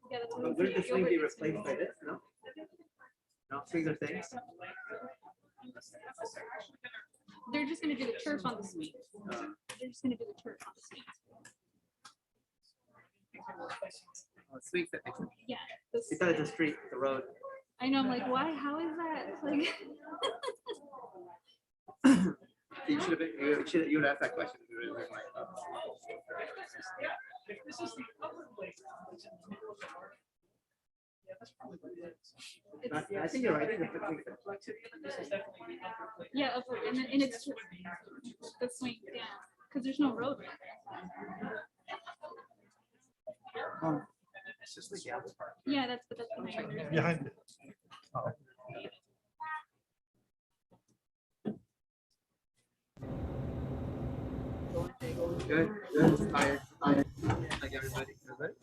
Yeah, that's what But I'm wouldn't the saying. swing be Gilbert replaced by this? No? No, swings are things? They're just gonna do the turf on the swing. They're just gonna do the turf on the swing. Swings that makes sense. Yeah. You thought it's a street, the road. I know, I'm like, why? How is that? Like, You should have been, you would ask that question. You would have been like, oh. I think you're right. I think yeah, upward, and it's the swing, yeah, because there's no road right there. it's just like, yeah. Yeah, that's what that's Behind it. Good, good. Tired. Like everybody. Everybody?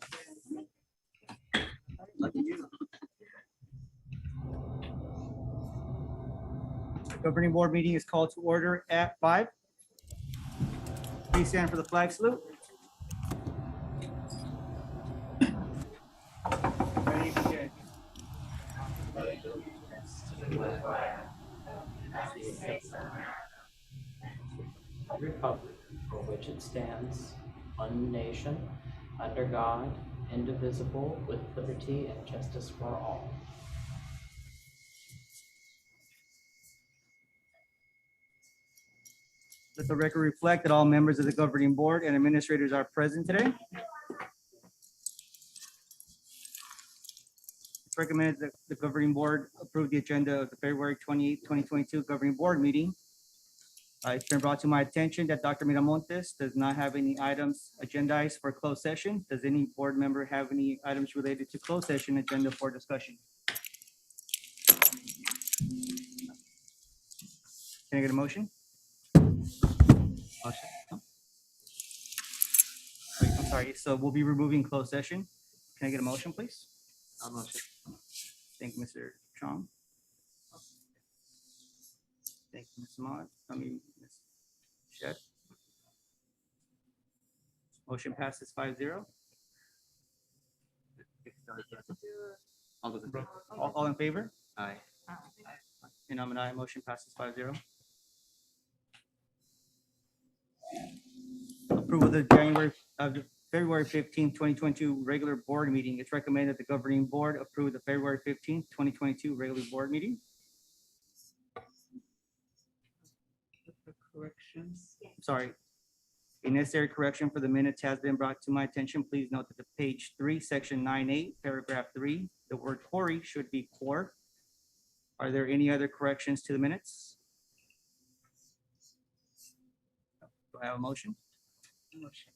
Lucky you. The governing board meeting is called to order at 5. Please stand for the flag salute. Ready, begin. Republic for which it stands, one nation, under God, indivisible, with liberty and justice for all. Let the record reflect that all members of the governing board and administrators are present today. It's recommended that the governing board approve the agenda of the February 28, 2022 governing board meeting. It's been brought to my attention that Dr. Miramontes does not have any items agendized for closed session. Does any board member have any items related to closed session agenda for discussion? Can I get a motion? Motion. Wait, I'm sorry. So we'll be removing closed session. Can I get a motion, please? I'm not sure. Thank you, Mr. Chong. Thank you, Ms. Mott. Ms. Shed. Motion passes 5-0. All those in favor? All in favor? Aye. And I'm an aye. Motion passes 5-0. Approval of the February 15, 2022 regular board meeting. It's recommended that the governing board approve the February 15, 2022 regular board meeting. Corrections. Sorry. A necessary correction for the minutes has been brought to my attention. Please note that the page 3, section 9-8, paragraph 3, the word quarry should be core. Are there any other corrections to the minutes? Do I have a motion? Motion.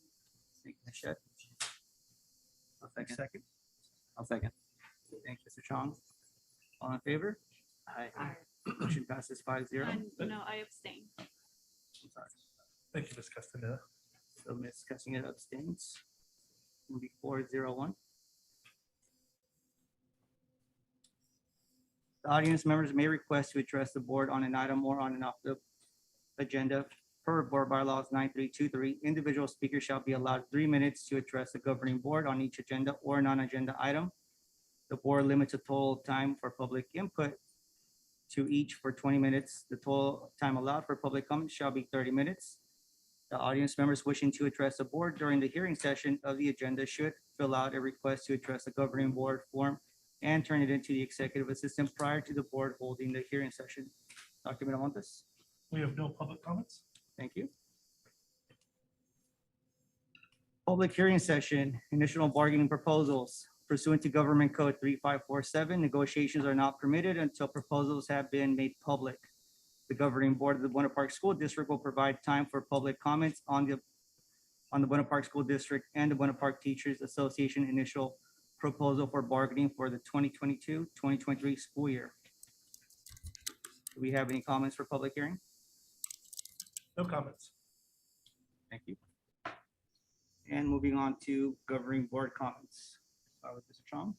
Thank you, Ms. Shed. I'll second. Second. I'll second. Thank you, Mr. Chong. All in favor? Aye. Motion passes 5-0. no, I abstain. I'm sorry. Thank you, Ms. Castaneda. So Ms. Castaneda abstains. Will be 4-0-1. The audience members may request to address the board on an item or on and off the agenda per board bylaws 9323. Individual speakers shall be allowed 3 minutes to address the governing board on each agenda or non-agenda item. The board limits the total time for public input to each for 20 minutes. The total time allowed for public comment shall be 30 minutes. The audience members wishing to address the board during the hearing session of the agenda should fill out a request to address the governing board form and turn it into the executive assistant prior to the board holding the hearing session. Dr. Miramontes, We have no public comments. thank you. Public hearing session, initial bargaining proposals. Pursuant to Government Code 3547, negotiations are not permitted until proposals have been made public. The governing board of the Buena Park School District will provide time for public comments on the Buena Park School District and the Buena Park Teachers Association initial proposal for bargaining for the 2022-2023 school year. Do we have any comments for public hearing? No comments. Thank you. And moving on to governing board comments. Start with Mr. Chong.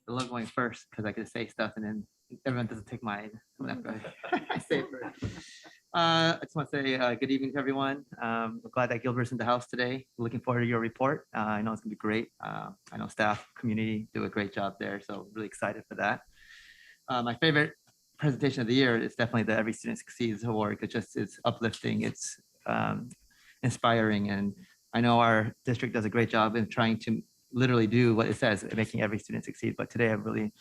I love going first because I can say stuff and then everyone doesn't take mine. I say it first. I just want to say good evening to everyone. I'm glad that Gilbert's in the house today. Looking forward to your report. I know it's gonna be great. I know staff, community do a great job there, so really excited for that. My favorite presentation of the year is definitely the Every Student Succeeds Award. It's uplifting, it's inspiring, and I know our district does a great job in trying to literally do what it says, making every student succeed. But today I really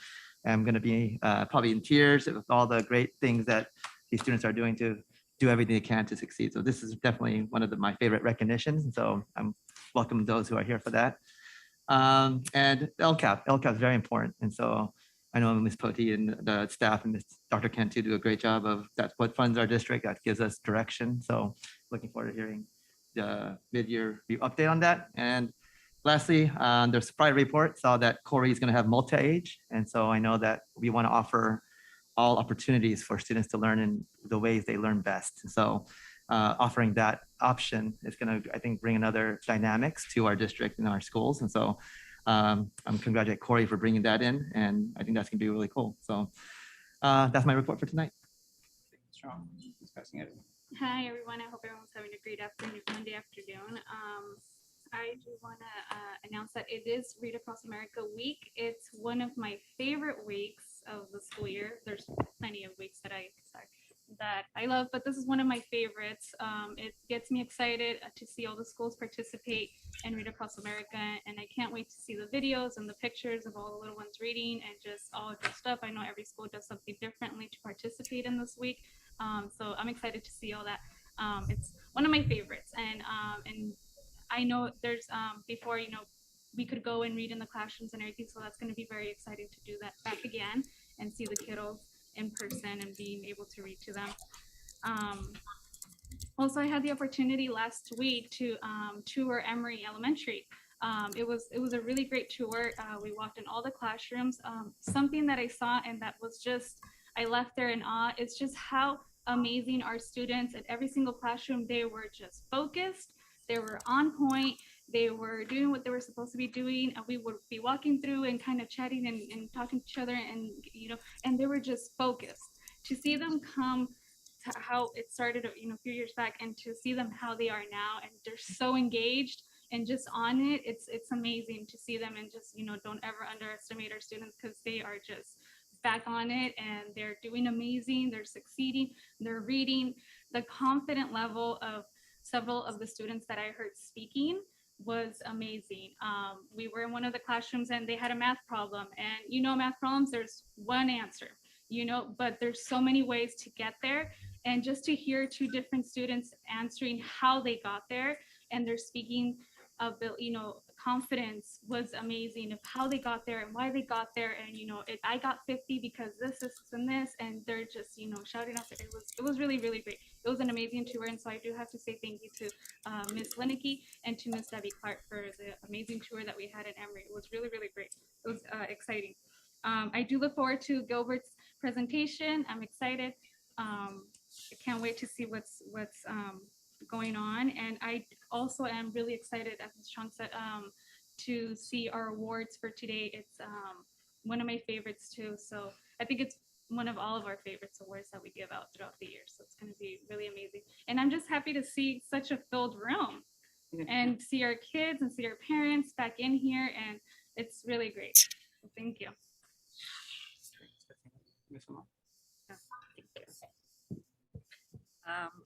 am going to be probably in tears with all the great things that these students are doing to do everything they can to succeed. So this is definitely one of my favorite recognitions. And so I'm welcome those who are here for that. And LCAP is very important. And so I know Ms. Poti and the staff and Dr. Cantu do a great job of that's what funds our district, that gives us direction. So looking forward to hearing the mid-year review update on that. And lastly, there's Friday report saw that Corey is going to have multi-age. And so I know that we want to offer all opportunities for students to learn in the ways they learn best. So offering that option is going to, I think, bring another dynamics to our district and our schools. And so I'm congratulate Corey for bringing that in. And I think that's going to be really cool. So that's my report for tonight. Strong. Discussing it. Hi, everyone. I hope everyone's having a great afternoon, Monday afternoon. I do want to announce that it is Read Across America Week. It's one of my favorite weeks of the school year. There's plenty of weeks that I love, but this is one of my favorites. It gets me excited to see all the schools participate in Read Across America, and I can't wait to see the videos and the pictures of all the little ones reading and just all dressed up. I know every school does something differently to participate in this week, so I'm excited to see all that. It's one of my favorites, and I know there's before, we could go and read in the classrooms and everything, so that's going to be very exciting to do that back again and see the kiddos in person and being able to read to them. Also, I had the opportunity last week to tour Emery Elementary. It was a really great tour. We walked in all the classrooms. Something that I saw and that was just, I left there in awe, is just how amazing our students at every single classroom. They were just focused. They were on point. They were doing what they were supposed to be doing. And we would be walking through and kind of chatting and talking to each other, and and they were just focused. To see them come to how it started a few years back, and to see them how they are now, and they're so engaged and just on it. It's amazing to see them, and just don't ever underestimate our students, because they are just back on it and they're doing amazing. They're succeeding. They're reading. The confident level of several of the students that I heard speaking was amazing. We were in one of the classrooms and they had a math problem, and math problems, there's one answer, but there's so many ways to get there. And just to hear two different students answering how they got there, and they're speaking of the confidence, was amazing, of how they got there and why they got there. And I got 50 because this and this, and they're just shouting out that it was really, really great. It was an amazing tour, and so I do have to say thank you to Ms. Linecky and to Ms. Debbie Clark for the amazing tour that we had at Emery. It was really, really great. It was exciting. I do look forward to Gilbert's presentation. I'm excited. I can't wait to see what's going on. And I also am really excited, as Ms. Chong said, to see our awards for today. It's one of my favorites too. So I think it's one of all of our favorites awards that we give out throughout the year. So it's going to be really amazing. And I'm just happy to see such a filled room and see our kids and see our parents back in here. And it's really great. So thank you.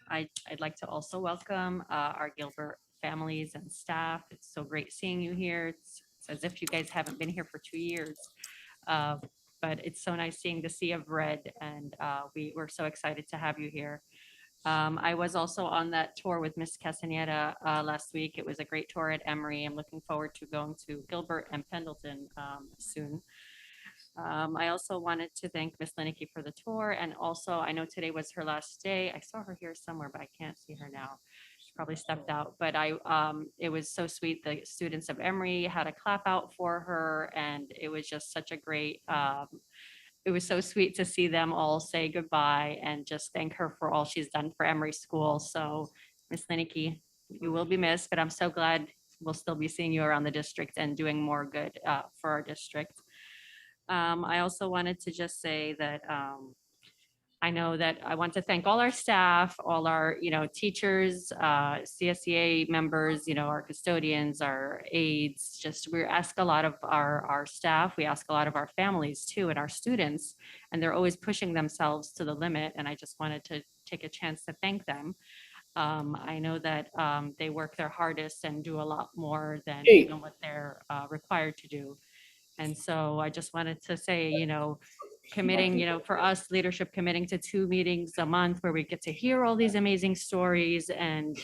I'd like to also welcome our Gilbert families and staff. It's so great seeing you here. It's as if you guys haven't been here for 2 years, but it's so nice seeing the sea of red, and we're so excited to have you here. I was also on that tour with Miss Castaneda last week. It was a great tour at Emery. I'm looking forward to going to Gilbert and Pendleton soon. I also wanted to thank Miss Linecky for the tour, and also I know today was her last day. I saw her here somewhere, but I can't see her now. She probably stepped out, but it was so sweet. The students of Emery had a clap out for her, and it was just such a great, it was so sweet to see them all say goodbye and just thank her for all she's done for Emery School. So Miss Linecky, you will be missed, but I'm so glad we'll still be seeing you around the district and doing more good for our district. I also wanted to just say that I know that I want to thank all our staff, all our, teachers, CSEA members, our custodians, our aides, just we ask a lot of our staff, we ask a lot of our families too, and our students, and they're always pushing themselves to the limit. And I just wanted to take a chance to thank them. I know that they work their hardest and do a lot more than even what they're required to do. And so I just wanted to say, committing, for us, leadership committing to 2 meetings a month where we get to hear all these amazing stories and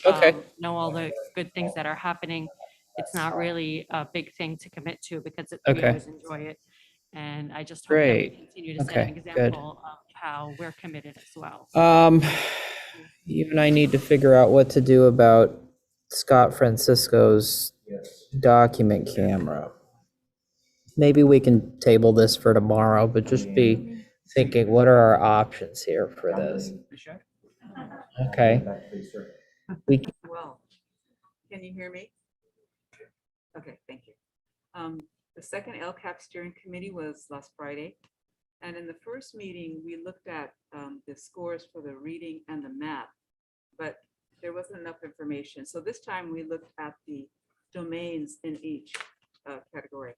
know all the good things that are happening. It's not really a big thing to commit to because we Okay. always enjoy it. And I just hope that we Great. continue to set an Okay, good. example of how we're committed as well. You and I need to figure out what to do about Scott Francisco's document camera. Maybe we can table this for tomorrow, but just be thinking, what are our options here for this? Okay. Well, can you hear me? Okay, thank you. The second LCAP steering committee was last Friday. And in the first meeting, we looked at the scores for the reading and the math, but there wasn't enough information. So this time we looked at the domains in each category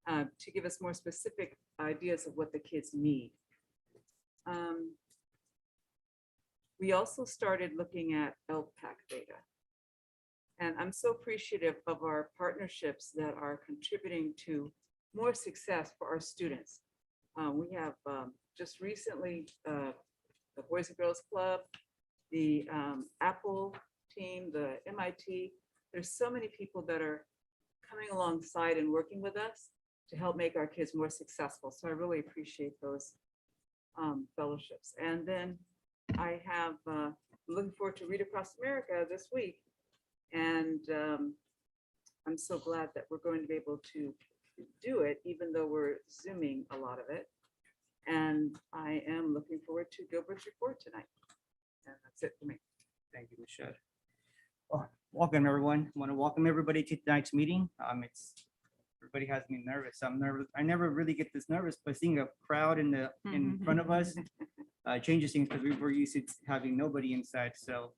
to give us more specific ideas of what the kids need. We also started looking at LPAC data. And I'm so appreciative of our partnerships that are contributing to more success for our students. We have just recently the Boys and Girls Club, the Apple team, the MIT. There's so many people that are coming alongside and working with us to help make our kids more successful. So I really appreciate those fellowships. And then I have looking forward to Read Across America this week. And I'm so glad that we're going to be able to do it, even though we're Zooming a lot of it. And I am looking forward to Gilbert's report tonight. And that's it for me. Thank you, Michelle. Well, welcome, everyone. I want to welcome everybody to tonight's meeting. Everybody has me nervous. I'm nervous. I never really get this nervous, but seeing a crowd in front of us changes things because we're used to having nobody inside. So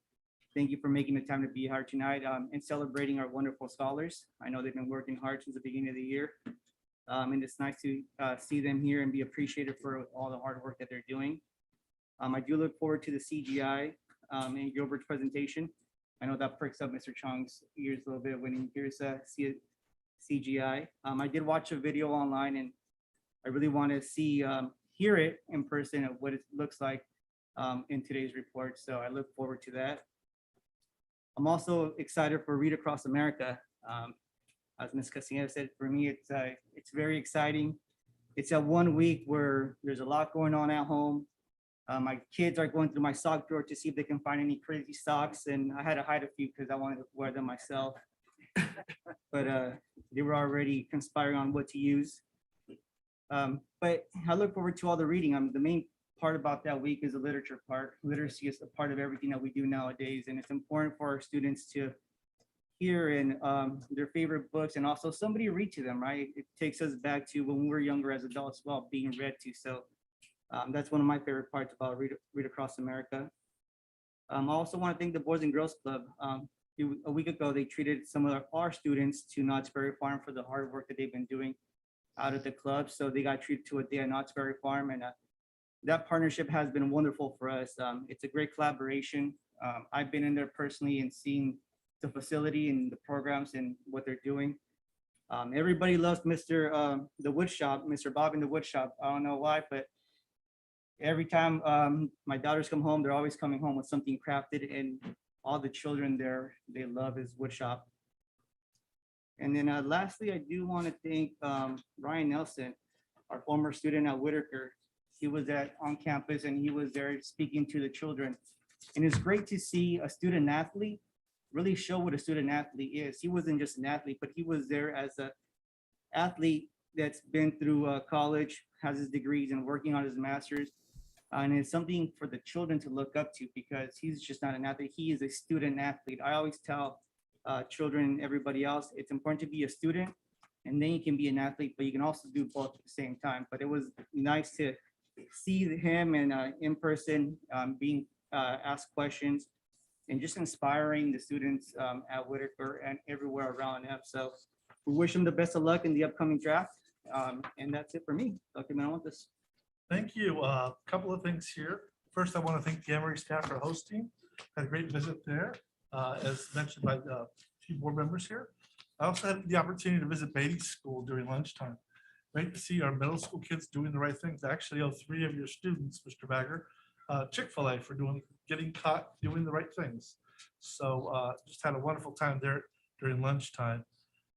thank you for making the time to be here tonight and celebrating our wonderful scholars. I know they've been working hard since the beginning of the year. And it's nice to see them here and be appreciated for all the hard work that they're doing. I do look forward to the CGI and Gilbert's presentation. I know that perks up Mr. Chong's ears a little bit when he hears CGI. I did watch a video online and I really want to hear it in person of what it looks like in today's report. So I look forward to that. I'm also excited for Read Across America. As Ms. Casillas said, for me, it's very exciting. It's a 1 week where there's a lot going on at home. My kids are going through my sock drawer to see if they can find any crazy socks, and I had to hide a few because I wanted to wear them myself. But they were already conspiring on what to use. But I look forward to all the reading. The main part about that week is the literature part. Literacy is a part of everything that we do nowadays, and it's important for our students to hear in their favorite books and also somebody read to them, right? It takes us back to when we were younger as adults, well, being read to. So that's one of my favorite parts about Read Across America. I also want to thank the Boys and Girls Club. A week ago, they treated some of our students to Knott's Berry Farm for the hard work that they've been doing out at the club. So they got treated to a day at Knott's Berry Farm, and that partnership has been wonderful for us. It's a great collaboration. I've been in there personally and seen the facility and the programs and what they're doing. Everybody loves Mr. The Wood Shop, Mr. Bob in the Wood Shop. I don't know why, but every time my daughters come home, they're always coming home with something crafted, and all the children there, they love his wood shop. And then lastly, I do want to thank Ryan Nelson, our former student at Whittaker. He was on campus and he was there speaking to the children. And it's great to see a student athlete really show what a student athlete is. He wasn't just an athlete, but he was there as an athlete that's been through college, has his degrees and working on his master's. And it's something for the children to look up to because he's just not an athlete. He is a student athlete. I always tell children and everybody else, it's important to be a student and then you can be an athlete, but you can also do both at the same time. But it was nice to see him in person, being asked questions, and just inspiring the students at Whittaker and everywhere around him. So we wish him the best of luck in the upcoming draft. And that's it for me. Dr. Manamontes. Thank you. A couple of things here. First, I want to thank the Emery staff for hosting. Had a great visit there, as mentioned by the few board members here. I also had the opportunity to visit Beatty School during lunchtime. Great to see our middle school kids doing the right things. Actually, owe 3 of your students, Mr. Bagger, Chick-fil-A for getting caught doing the right things. So just had a wonderful time there during lunchtime.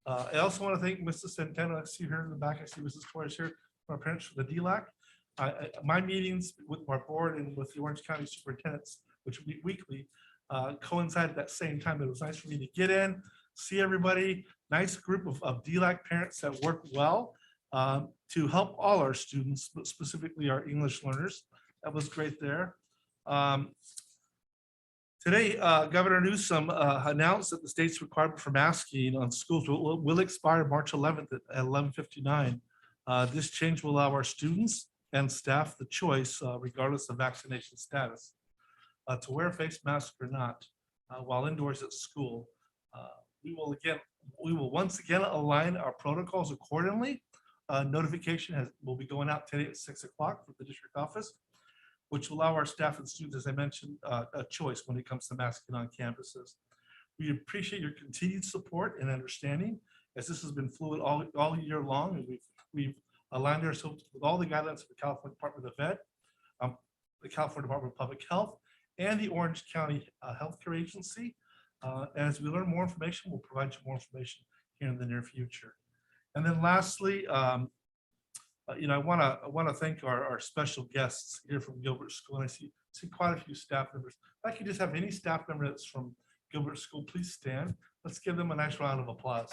I also want to thank Mrs. Centeno. I see her in the back. I see Mrs. Torres here, our parents for the DLAC. My meetings with our board and with the Orange County superintendents, which meet weekly, coincided at that same time. It was nice for me to get in, see everybody, nice group of DLAC parents that work well to help all our students, but specifically our English learners. That was great there. Today, Governor Newsom announced that the state's requirement for masking on schools will expire March 11th at 11:59. This change will allow our students and staff the choice, regardless of vaccination status, to wear a face mask or not while indoors at school. We will once again align our protocols accordingly. Notification will be going out today at 6 o'clock from the district office, which will allow our staff and students, as I mentioned, a choice when it comes to masking on campuses. We appreciate your continued support and understanding, as this has been fluid all year long, and we've aligned ourselves with all the guidelines of the California Department of Ed, the California Department of Public Health, and the Orange County Healthcare Agency. As we learn more information, we'll provide you more information here in the near future. And then lastly, I want to thank our special guests here from Gilbert School. And I see quite a few staff members. If I could just have any staff member that's from Gilbert School, please stand. Let's give them a nice round of applause.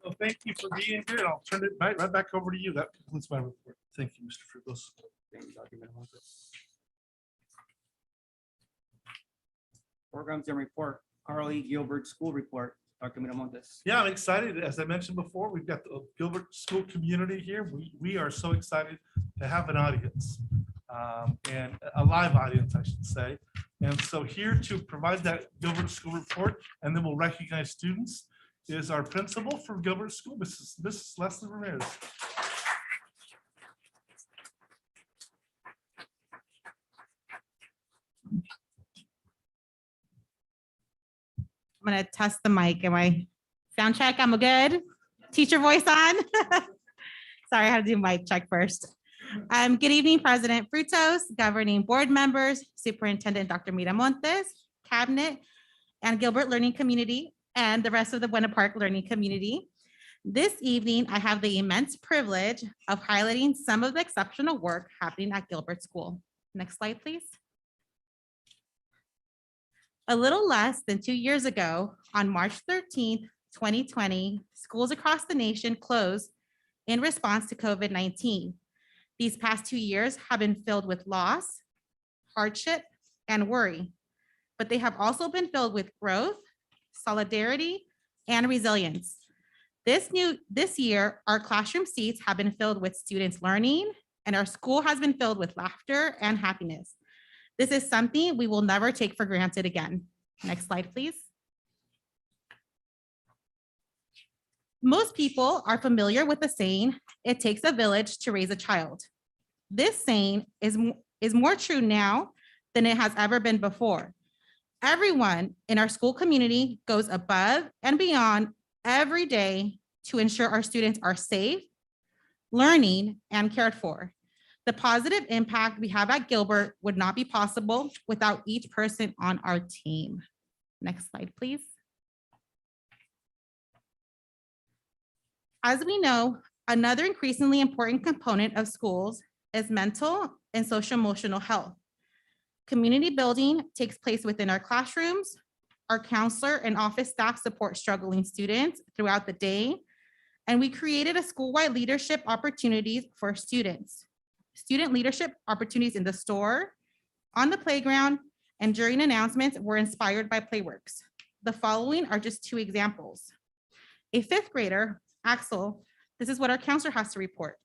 So thank you for being here. I'll turn it right back over to you. That concludes my report. Thank you, Mr. Frugos. Thank you, Dr. Manamontes. Programs and report, ROE Gilbert School report, Dr. Manamontes. Yeah, I'm excited. As I mentioned before, we've got the Gilbert School community here. We are so excited to have an audience, and a live audience, I should say. And so here to provide that Gilbert School report, and then we'll recognize students, is our principal from Gilbert School, Mrs. Leslie Ramirez. I'm gonna test the mic. Am I sound check? I'm a good teacher voice on. Sorry, I had to do mic check first. Good evening, President Frutos, governing board members, Superintendent Dr. Miramontes, Cabinet, and Gilbert Learning Community, and the rest of the Buena Park Learning Community. This evening, I have the immense privilege of highlighting some of the exceptional work happening at Gilbert School. Next slide, please. A little less than 2 years ago, on March 13th, 2020, schools across the nation closed in response to COVID-19. These past 2 years have been filled with loss, hardship, and worry, but they have also been filled with growth, solidarity, and resilience. This year, our classroom seats have been filled with students learning, and our school has been filled with laughter and happiness. This is something we will never take for granted again. Next slide, please. Most people are familiar with the saying, "It takes a village to raise a child." This saying is more true now than it has ever been before. Everyone in our school community goes above and beyond every day to ensure our students are safe, learning, and cared for. The positive impact we have at Gilbert would not be possible without each person on our team. Next slide, please. As we know, another increasingly important component of schools is mental and social emotional health. Community building takes place within our classrooms. Our counselor and office staff support struggling students throughout the day. And we created a school-wide leadership opportunities for students. Student leadership opportunities in the store, on the playground, and during announcements were inspired by Playworks. The following are just 2 examples. A fifth grader, Axel, this is what our counselor has to report.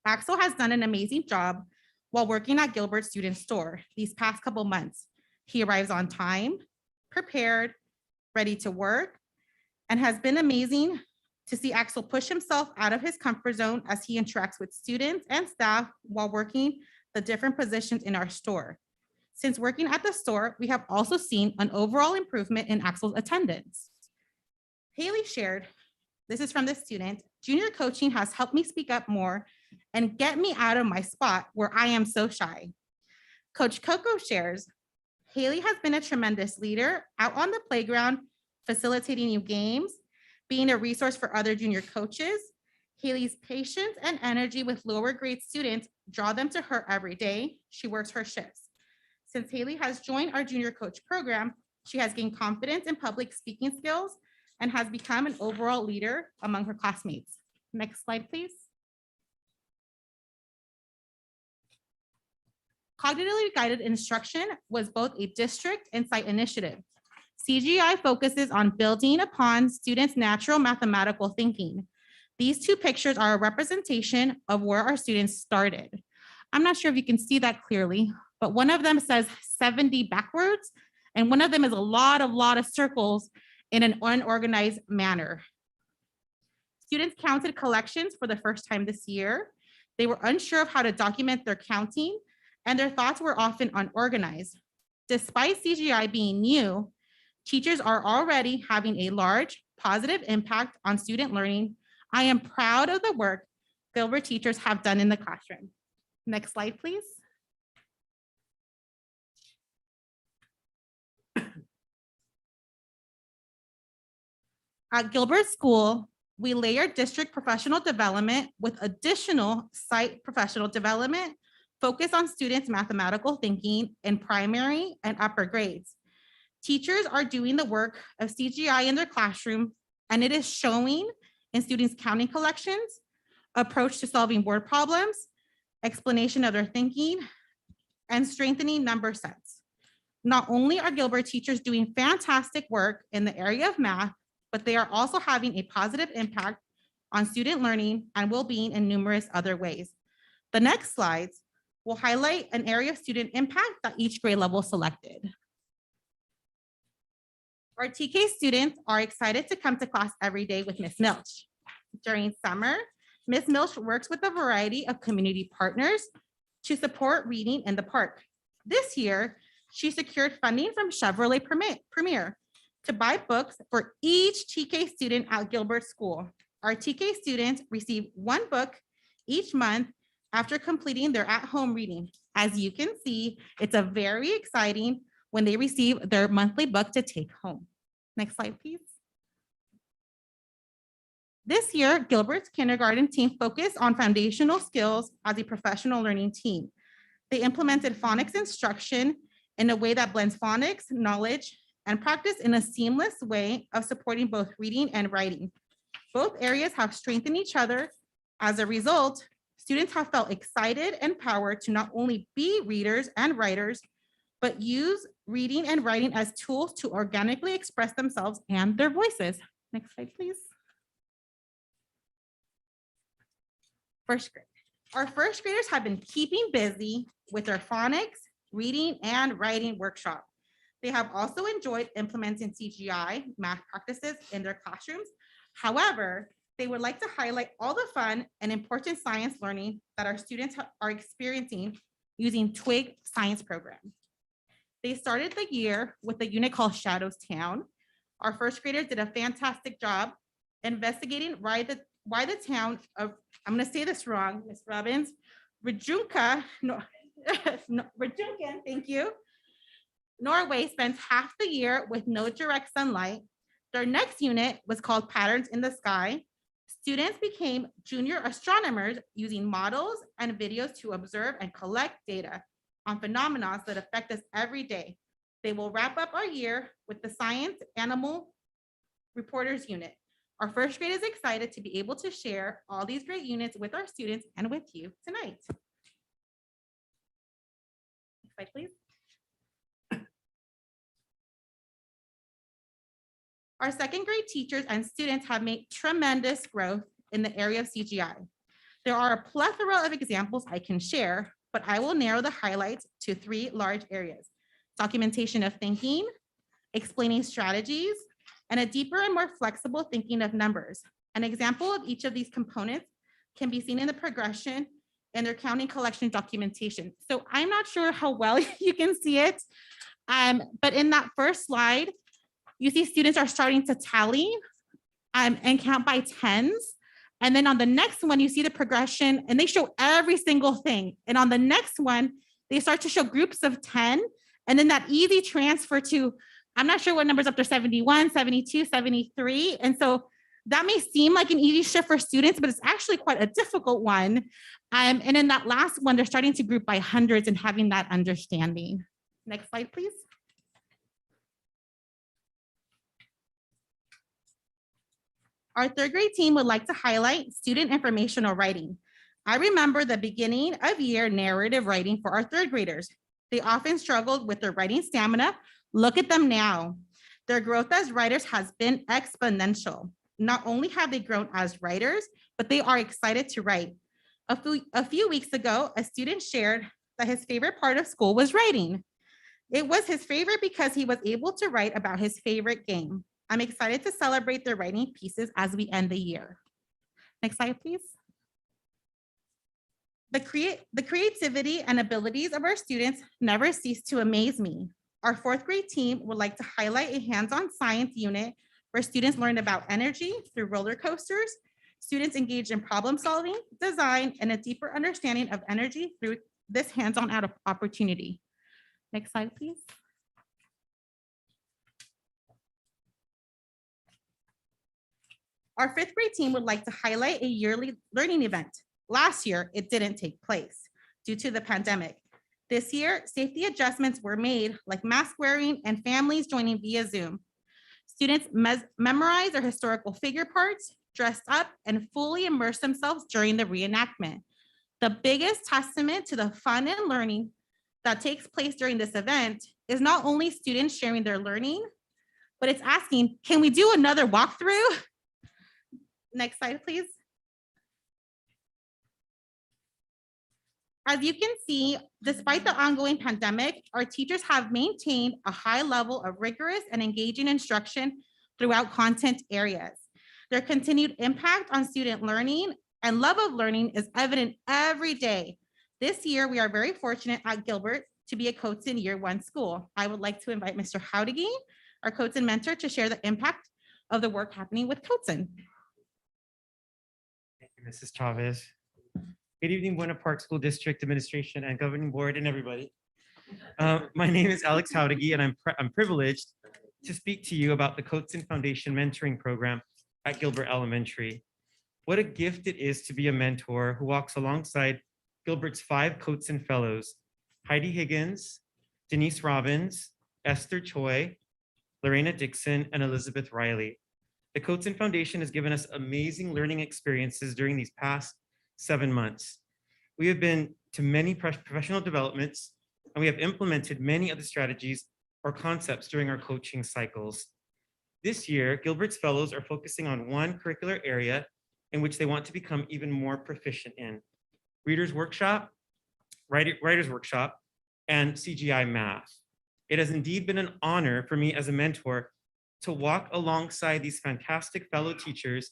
Axel has done an amazing job while working at Gilbert Student Store these past couple months. He arrives on time, prepared, ready to work, and has been amazing to see Axel push himself out of his comfort zone as he interacts with students and staff while working the different positions in our store. Since working at the store, we have also seen an overall improvement in Axel's attendance. Haley shared, this is from the student, junior coaching has helped me speak up more and get me out of my spot where I am so shy. Coach Coco shares, Haley has been a tremendous leader out on the playground, facilitating new games, being a resource for other junior coaches. Haley's patience and energy with lower grade students draw them to her every day. She works her shifts. Since Haley has joined our junior coach program, she has gained confidence in public speaking skills and has become an overall leader among her classmates. Next slide, please. Cognitively guided instruction was both a district and site initiative. CGI focuses on building upon students' natural mathematical thinking. These two pictures are a representation of where our students started. I'm not sure if you can see that clearly, but one of them says 70 backwards, and one of them is a lot of circles in an unorganized manner. Students counted collections for the first time this year. They were unsure of how to document their counting, and their thoughts were often unorganized. Despite CGI being new, teachers are already having a large positive impact on student learning. I am proud of the work Gilbert teachers have done in the classroom. Next slide, please. At Gilbert School, we layer district professional development with additional site professional development focused on students' mathematical thinking in primary and upper grades. Teachers are doing the work of CGI in their classroom, and it is showing in students' counting collections, approach to solving word problems, explanation of their thinking, and strengthening number sets. Not only are Gilbert teachers doing fantastic work in the area of math, but they are also having a positive impact on student learning and well-being in numerous other ways. The next slides will highlight an area of student impact that each grade level selected. Our TK students are excited to come to class every day with Ms. Milch. During summer, Ms. Milch works with a variety of community partners to support reading in the park. This year, she secured funding from Chevrolet Premier to buy books for each TK student at Gilbert School. Our TK students receive one book each month after completing their at-home reading. As you can see, it's a very exciting when they receive their monthly book to take home. Next slide, please. This year, Gilbert's kindergarten team focused on foundational skills as a professional learning team. They implemented phonics instruction in a way that blends phonics, knowledge, and practice in a seamless way of supporting both reading and writing. Both areas have strengthened each other. As a result, students have felt excited and empowered to not only be readers and writers, but use reading and writing as tools to organically express themselves and their voices. Next slide, please. First grade. Our first graders have been keeping busy with their phonics, reading, and writing workshop. They have also enjoyed implementing CGI math practices in their classrooms. However, they would like to highlight all the fun and important science learning that our students are experiencing using Twig science program. They started the year with a unit called Shadows Town. Our first graders did a fantastic job investigating why the town of, I'm gonna say this wrong, Ms. Robbins, Rajunka, Rajunkan, thank you, Norway spends half the year with no direct sunlight. Their next unit was called Patterns in the Sky. Students became junior astronomers using models and videos to observe and collect data on phenomena that affect us every day. They will wrap up our year with the Science Animal Reporters unit. Our first grade is excited to be able to share all these great units with our students and with you tonight. Next slide, please. Our second grade teachers and students have made tremendous growth in the area of CGI. There are a plethora of examples I can share, but I will narrow the highlights to 3 large areas: documentation of thinking, explaining strategies, and a deeper and more flexible thinking of numbers. An example of each of these components can be seen in the progression and their counting collection documentation. So I'm not sure how well you can see it, but in that first slide, you see students are starting to tally and count by tens. And then on the next one, you see the progression and they show every single thing. And on the next one, they start to show groups of 10. And then that easy transfer to, I'm not sure what numbers up there, 71, 72, 73. And so that may seem like an easy shift for students, but it's actually quite a difficult one. And in that last one, they're starting to group by hundreds and having that understanding. Next slide, please. Our third grade team would like to highlight student informational writing. I remember the beginning of year narrative writing for our third graders. They often struggled with their writing stamina. Look at them now. Their growth as writers has been exponential. Not only have they grown as writers, but they are excited to write. A few weeks ago, a student shared that his favorite part of school was writing. It was his favorite because he was able to write about his favorite game. I'm excited to celebrate their writing pieces as we end the year. Next slide, please. The creativity and abilities of our students never cease to amaze me. Our fourth grade team would like to highlight a hands-on science unit where students learned about energy through roller coasters. Students engaged in problem solving, design, and a deeper understanding of energy through this hands-on opportunity. Next slide, please. Our fifth grade team would like to highlight a yearly learning event. Last year, it didn't take place due to the pandemic. This year, safety adjustments were made, like mask wearing and families joining via Zoom. Students memorized their historical figure parts, dressed up, and fully immersed themselves during the reenactment. The biggest testament to the fun and learning that takes place during this event is not only students sharing their learning, but it's asking, can we do another walkthrough? Next slide, please. As you can see, despite the ongoing pandemic, our teachers have maintained a high level of rigorous and engaging instruction throughout content areas. Their continued impact on student learning and love of learning is evident every day. This year, we are very fortunate at Gilbert to be a Coatson Year 1 school. I would like to invite Mr. Howdigi, our Coatson mentor, to share the impact of the work happening with Coatson. Thank you, Mrs. Chavez. Good evening, Buena Park School District Administration and Governing Board and everybody. My name is Alex Howdigi, and I'm privileged to speak to you about the Coatson Foundation Mentoring Program at Gilbert Elementary. What a gift it is to be a mentor who walks alongside Gilbert's 5 Coatson Fellows, Heidi Higgins, Denise Robbins, Esther Choi, Lorena Dixon, and Elizabeth Riley. The Coatson Foundation has given us amazing learning experiences during these past 7 months. We have been to many professional developments, and we have implemented many of the strategies or concepts during our coaching cycles. This year, Gilbert's Fellows are focusing on one curricular area in which they want to become even more proficient in: Reader's Workshop, Writer's Workshop, and CGI Math. It has indeed been an honor for me as a mentor to walk alongside these fantastic fellow teachers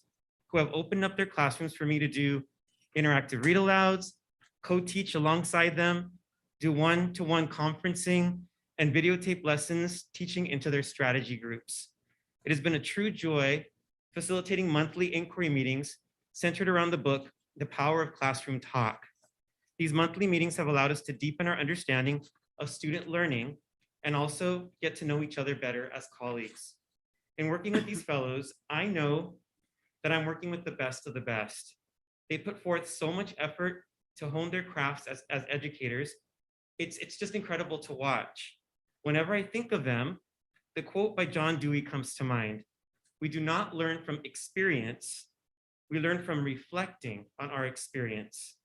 who have opened up their classrooms for me to do interactive read alouds, co-teach alongside them, do one-to-one conferencing, and videotape lessons teaching into their strategy groups. It has been a true joy facilitating monthly inquiry meetings centered around the book, The Power of Classroom Talk. These monthly meetings have allowed us to deepen our understanding of student learning and also get to know each other better as colleagues. In working with these fellows, I know that I'm working with the best of the best. They put forth so much effort to hone their crafts as educators. It's just incredible to watch. Whenever I think of them, the quote by John Dewey comes to mind. We do not learn from experience, we learn from reflecting on our experience.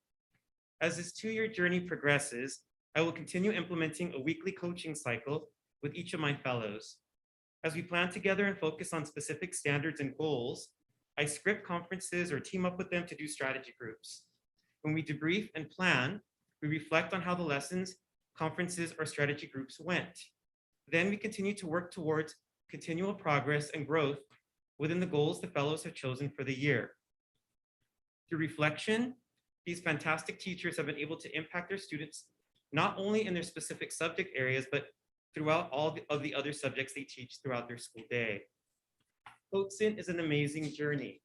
As this 2-year journey progresses, I will continue implementing a weekly coaching cycle with each of my fellows. As we plan together and focus on specific standards and goals, I script conferences or team up with them to do strategy groups. When we debrief and plan, we reflect on how the lessons, conferences, or strategy groups went. Then we continue to work towards continual progress and growth within the goals the fellows have chosen for the year. Through reflection, these fantastic teachers have been able to impact their students, not only in their specific subject areas, but throughout all of the other subjects they teach throughout their school day. CoachSIN is an amazing journey,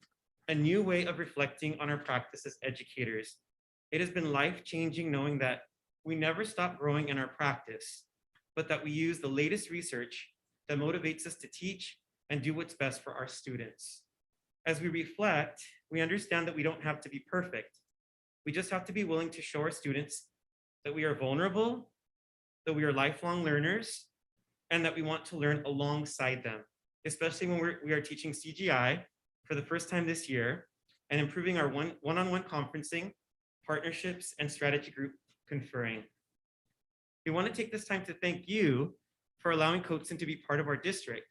a new way of reflecting on our practice as educators. It has been life-changing knowing that we never stop growing in our practice, but that we use the latest research that motivates us to teach and do what's best for our students. As we reflect, we understand that we don't have to be perfect. We just have to be willing to show our students that we are vulnerable, that we are lifelong learners, and that we want to learn alongside them, especially when we are teaching CGI for the first time this year and improving our one-on-one conferencing, partnerships, and strategy group conferring. We want to take this time to thank you for allowing CoachSIN to be part of our district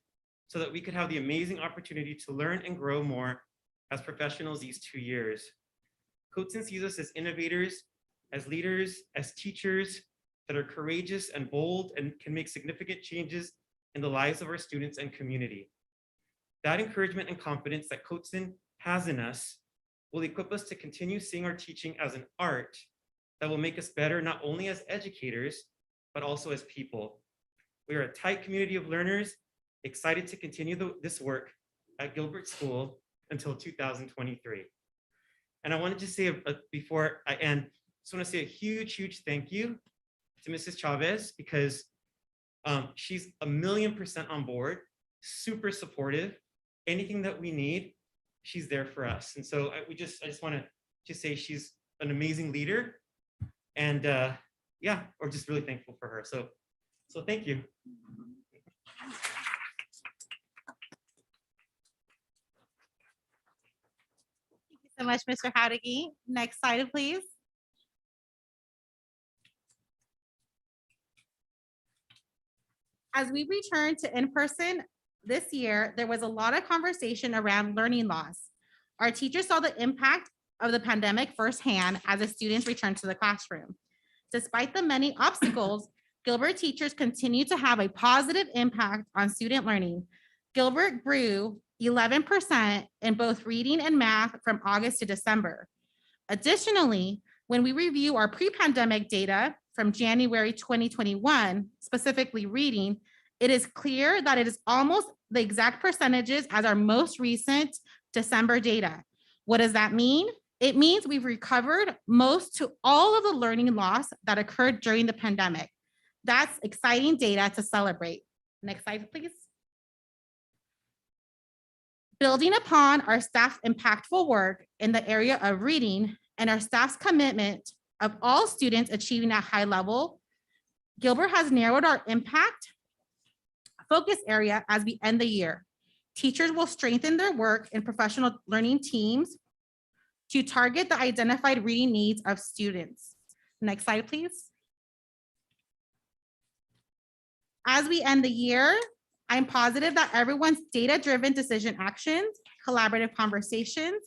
so that we could have the amazing opportunity to learn and grow more as professionals these 2 years. CoachSIN sees us as innovators, as leaders, as teachers that are courageous and bold and can make significant changes in the lives of our students and community. That encouragement and confidence that CoachSIN has in us will equip us to continue seeing our teaching as an art that will make us better, not only as educators, but also as people. We are a tight community of learners, excited to continue this work at Gilbert School until 2023. And I wanted to say before I end, just want to say a huge thank you to Mrs. Chavez, because she's 1,000,000% on board, super supportive. Anything that we need, she's there for us. And so I just want to just say she's an amazing leader, and yeah, we're just really thankful for her. So thank you. Thank you so much, Mr. Howdigi. Next slide, please. As we return to in-person this year, there was a lot of conversation around learning loss. Our teachers saw the impact of the pandemic firsthand as the students returned to the classroom. Despite the many obstacles, Gilbert teachers continue to have a positive impact on student learning. Gilbert grew 11% in both reading and math from August to December. Additionally, when we review our pre-pandemic data from January 2021, specifically reading, it is clear that it is almost the exact percentages as our most recent December data. What does that mean? It means we've recovered most to all of the learning loss that occurred during the pandemic. That's exciting data to celebrate. Next slide, please. Building upon our staff's impactful work in the area of reading and our staff's commitment of all students achieving a high level, Gilbert has narrowed our impact focus area as we end the year. Teachers will strengthen their work in professional learning teams to target the identified reading needs of students. Next slide, please. As we end the year, I'm positive that everyone's data-driven decision actions, collaborative conversations,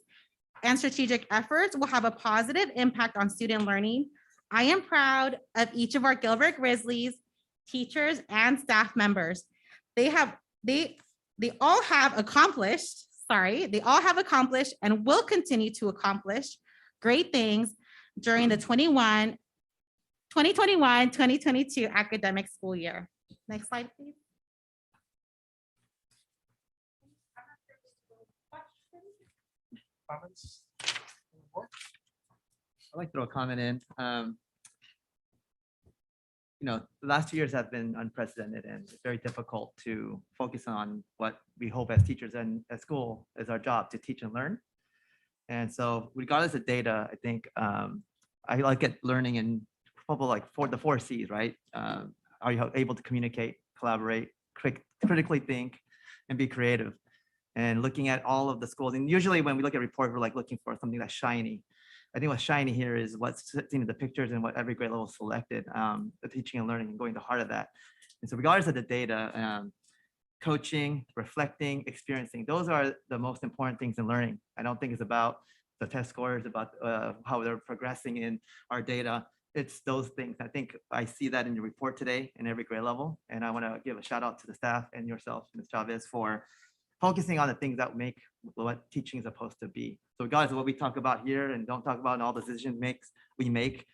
and strategic efforts will have a positive impact on student learning. I am proud of each of our Gilbert Grizzlies, teachers, and staff members. They all have accomplished and will continue to accomplish great things during the 2021-2022 academic school year. Next slide, please. Comments? I'd like to throw a comment in. The last 2 years have been unprecedented, and it's very difficult to focus on what we hope as teachers and at school is our job, to teach and learn. And so regardless of data, I think I like at learning in probably like the four C's, right? Are you able to communicate, collaborate, critically think, and be creative? And looking at all of the schools, and usually when we look at reports, we're like looking for something that's shiny. I think what's shiny here is what's seen in the pictures and what every grade level selected, the teaching and learning and going to the heart of that. And so regardless of the data, coaching, reflecting, experiencing. Those are the most important things in learning. I don't think it's about the test scores, about how they're progressing in our data. It's those things. I think I see that in your report today in every grade level. And I want to give a shout out to the staff and yourself, Ms. Chavez, for focusing on the things that make what teaching is supposed to be. So regardless of what we talk about here and don't talk about in all the decisions we make,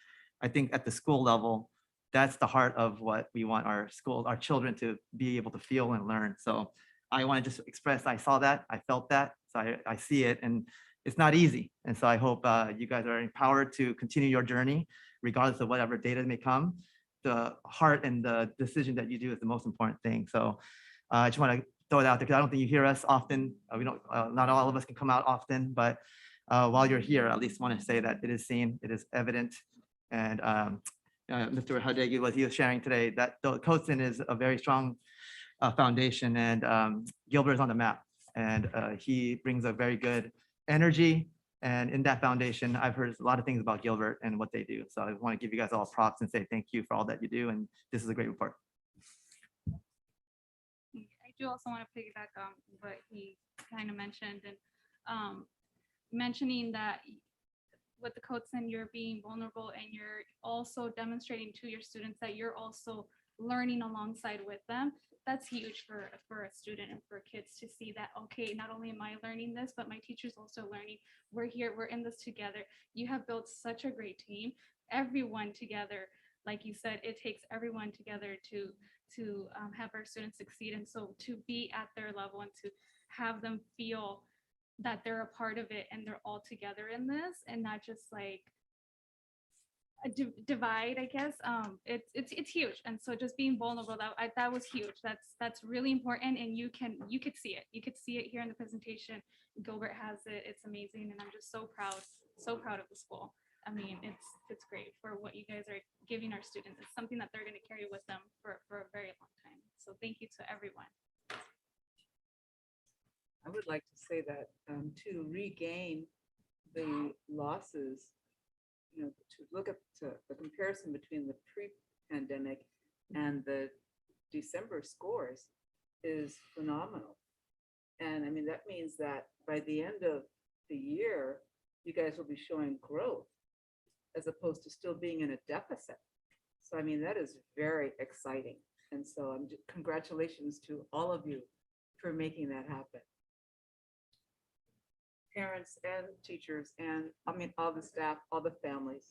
I think at the school level, that's the heart of what we want our schools, our children to be able to feel and learn. So I want to just express, I saw that, I felt that, so I see it, and it's not easy. And so I hope you guys are empowered to continue your journey, regardless of whatever data may come. The heart and the decision that you do is the most important thing. So I just want to throw it out there because I don't think you hear us often. We don't, not all of us can come out often, but while you're here, I at least want to say that it is seen, it is evident. And Mr. Hadegi, what he was sharing today, that the Coatson is a very strong foundation, and Gilbert is on the map, and he brings a very good energy. And in that foundation, I've heard a lot of things about Gilbert and what they do. So I want to give you guys all props and say thank you for all that you do. And this is a great report. I do also want to piggyback on what he kind of mentioned, and mentioning that with the Coatson, you're being vulnerable and you're also demonstrating to your students that you're also learning alongside with them. That's huge for a student and for kids to see that, okay, not only am I learning this, but my teacher's also learning. We're here, we're in this together. You have built such a great team, everyone together. Like you said, it takes everyone together to have our students succeed. And so to be at their level and to have them feel that they're a part of it and they're all together in this and not just like a divide, I guess. It's huge. And so just being vulnerable, that was huge. That's really important. And you could see it. You could see it here in the presentation. Gilbert has it. It's amazing. And I'm just so proud of the school. I mean, it's great for what you guys are giving our students. It's something that they're going to carry with them for a very long time. So thank you to everyone. I would like to say that to regain the losses, you know, to look at the comparison between the pre-pandemic and the December scores is phenomenal. And I mean, that means that by the end of the year, you guys will be showing growth as opposed to still being in a deficit. So, I mean, that is very exciting. And so congratulations to all of you for making that happen. Parents and teachers, and I mean, all the staff, all the families.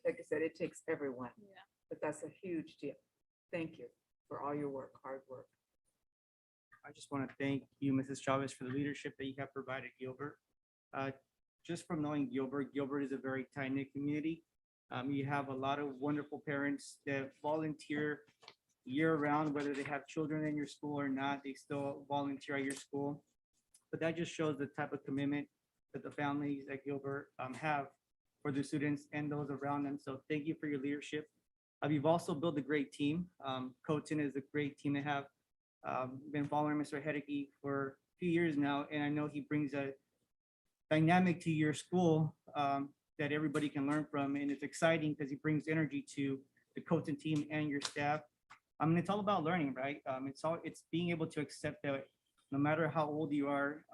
Like I said, it takes everyone, but that's a huge deal. Thank you for all your work, hard work. I just want to thank you, Mrs. Chavez, for the leadership that you have provided Gilbert. Just from knowing Gilbert is a very tight-knit community. You have a lot of wonderful parents that volunteer year-round, whether they have children in your school or not, they still volunteer at your school. But that just shows the type of commitment that the families at Gilbert have for the students and those around them. So thank you for your leadership. You've also built a great team. Coatson is a great team to have. Been following Mr. Hedeke for a few years now, and I know he brings a dynamic to your school that everybody can learn from, and it's exciting because he brings energy to the Coatson team and your staff. I mean, it's all about learning, right? It's being able to accept that no matter how old you are,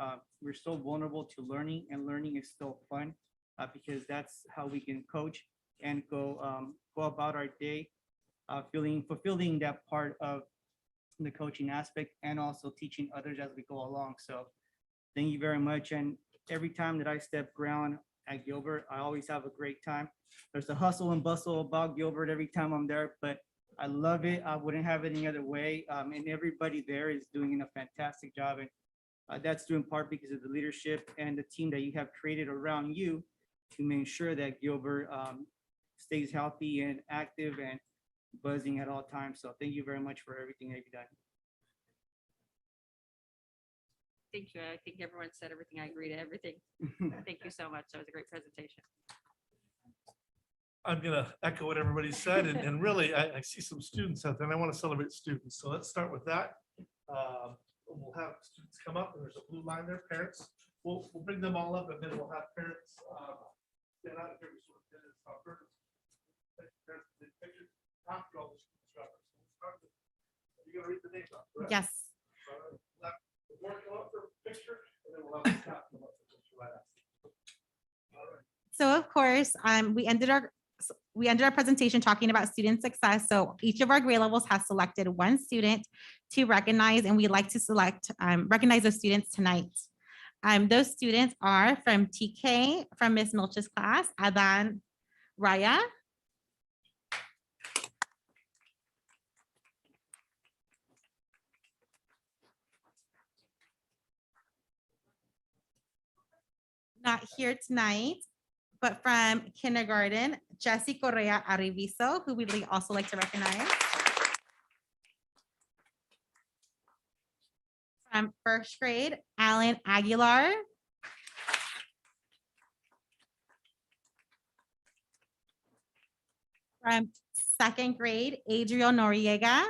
we're still vulnerable to learning, and learning is still fun because that's how we can coach and go about our day, fulfilling that part of the coaching aspect and also teaching others as we go along. So thank you very much. And every time that I step ground at Gilbert, I always have a great time. There's a hustle and bustle about Gilbert every time I'm there, but I love it. I wouldn't have it any other way. And everybody there is doing a fantastic job. And that's due in part because of the leadership and the team that you have created around you to make sure that Gilbert stays healthy and active and buzzing at all times. So thank you very much for everything that you've done. Thank you. I think everyone said everything. I agree to everything. Thank you so much. That was a great presentation. I'm going to echo what everybody said. And really, I see some students out there, and I want to celebrate students. So let's start with that. We'll have students come up, and there's a blue line there, parents. We'll bring them all up, and then we'll have parents stand out here. After all the students. You're going to read the names off, correct? Yes. So of course, we ended our presentation talking about student success. So each of our grade levels has selected one student to recognize, and we'd like to recognize those students tonight. Those students are from TK, from Miss Milch's class, Adan Raya. Not here tonight, but from kindergarten, Jessie Correa Arriviso, who we'd also like to recognize. From first grade, Alan Aguilar. From second grade, Adriel Noriega.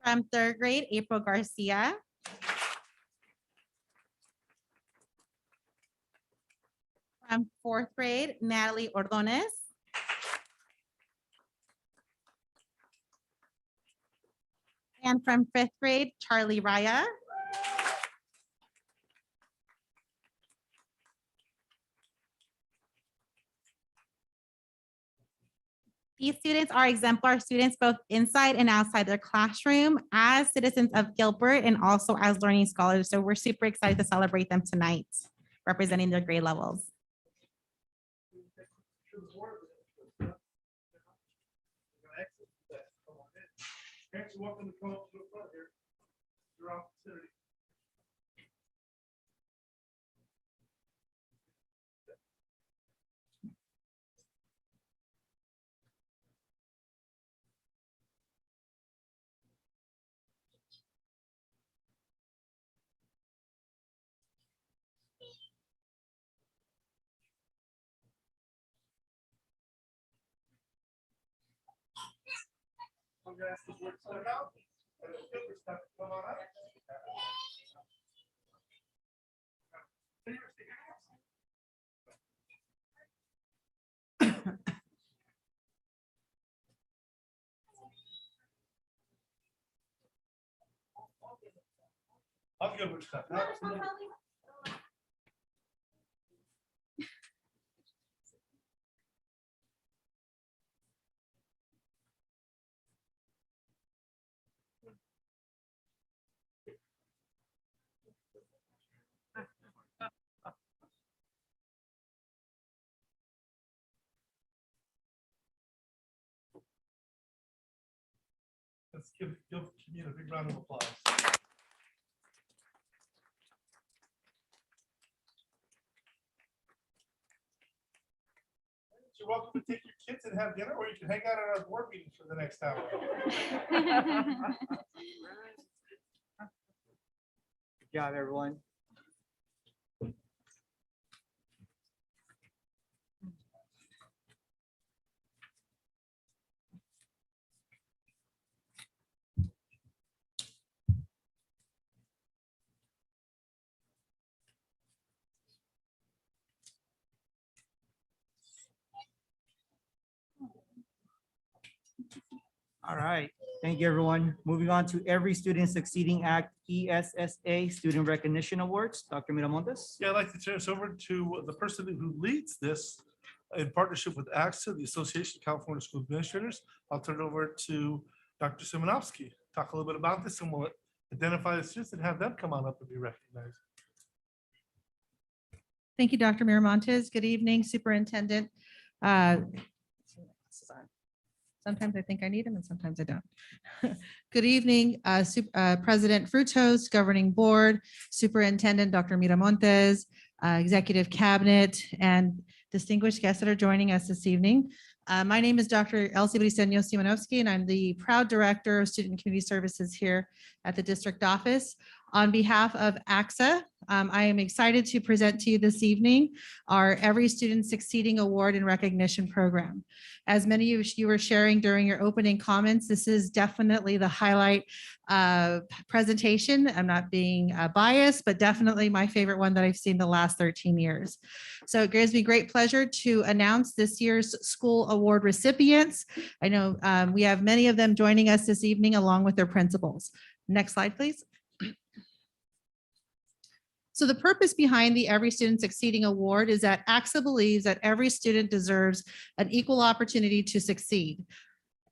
From third grade, April Garcia. From fourth grade, Natalie Ordonez. And from fifth grade, Charlie Raya. These students are exemplar students both inside and outside their classroom as citizens of Gilbert and also as learning scholars. So we're super excited to celebrate them tonight, representing their grade levels. Welcome to come up to the front here. Your opportunity. I'm gonna ask the board to step out. And the Gilbert staff to come on up. I'll Gilbert staff. Absolutely. Let's give Gilbert community a big round of applause. You're welcome to take your kids and have dinner, or you can hang out at our board meetings for the next hour. Good job, everyone. All right, thank you, everyone. Moving on to Every Student Succeeding Act, ESSA Student Recognition Awards. Dr. Miramontes. Yeah, I'd like to turn this over to the person who leads this in partnership with AXA, the Association of California School Administrators. I'll turn it over to Dr. Simonovsky. Talk a little bit about this, and we'll identify the students and have them come on up and be recognized. Thank you, Dr. Miramontes. Good evening, Superintendent. Sometimes I think I need them and sometimes I don't. Good evening, President Frutos, Governing Board, Superintendent Dr. Miramontes, Executive Cabinet, and distinguished guests that are joining us this evening. My name is Dr. Elsie Briceño Simonovsky, and I'm the proud Director of Student and Community Services here at the District Office. On behalf of AXA, I am excited to present to you this evening our Every Student Succeeding Award and Recognition Program. As many of you were sharing during your opening comments, this is definitely the highlight presentation. I'm not being biased, but definitely my favorite one that I've seen the last 13 years. So it gives me great pleasure to announce this year's school award recipients. I know we have many of them joining us this evening along with their principals. Next slide, please. So the purpose behind the Every Student Succeeding Award is that AXA believes that every student deserves an equal opportunity to succeed.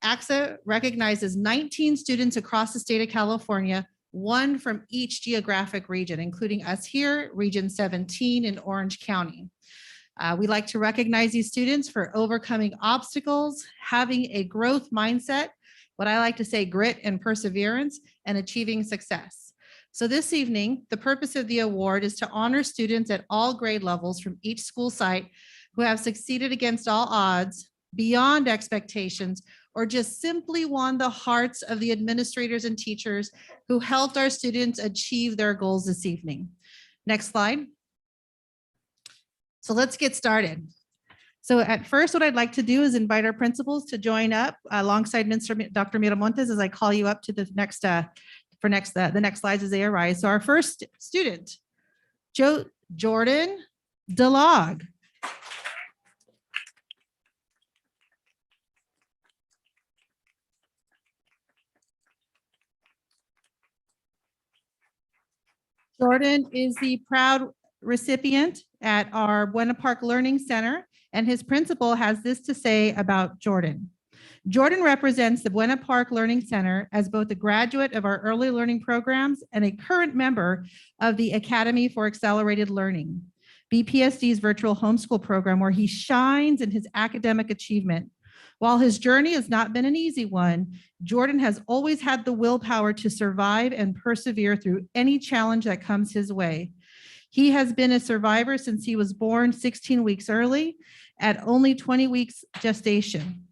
AXA recognizes 19 students across the state of California, one from each geographic region, including us here, Region 17 in Orange County. We like to recognize these students for overcoming obstacles, having a growth mindset, what I like to say, grit and perseverance, and achieving success. So this evening, the purpose of the award is to honor students at all grade levels from each school site who have succeeded against all odds, beyond expectations, or just simply won the hearts of the administrators and teachers who helped our students achieve their goals this evening. Next slide. So let's get started. So at first, what I'd like to do is invite our principals to join up alongside Dr. Miramontes as I call you up to the next the next slides as they arise. So our first student, Jordan DeLog. Jordan is the proud recipient at our Buena Park Learning Center, and his principal has this to say about Jordan. Jordan represents the Buena Park Learning Center as both a graduate of our early learning programs and a current member of the Academy for Accelerated Learning, BPSD's virtual homeschool program, where he shines in his academic achievement. While his journey has not been an easy one, Jordan has always had the willpower to survive and persevere through any challenge that comes his way. He has been a survivor since he was born 16 weeks early at only 20 weeks gestation.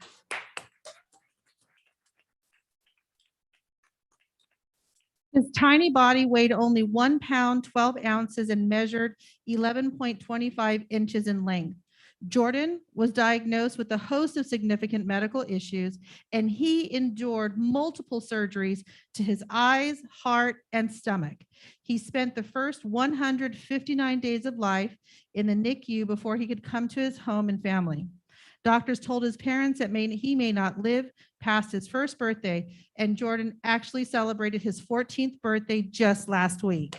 His tiny body weighed only 1 pound, 12 ounces and measured 11.25 inches in length. Jordan was diagnosed with a host of significant medical issues, and he endured multiple surgeries to his eyes, heart, and stomach. He spent the first 159 days of life in the NICU before he could come to his home and family. Doctors told his parents that he may not live past his first birthday, and Jordan actually celebrated his 14th birthday just last week.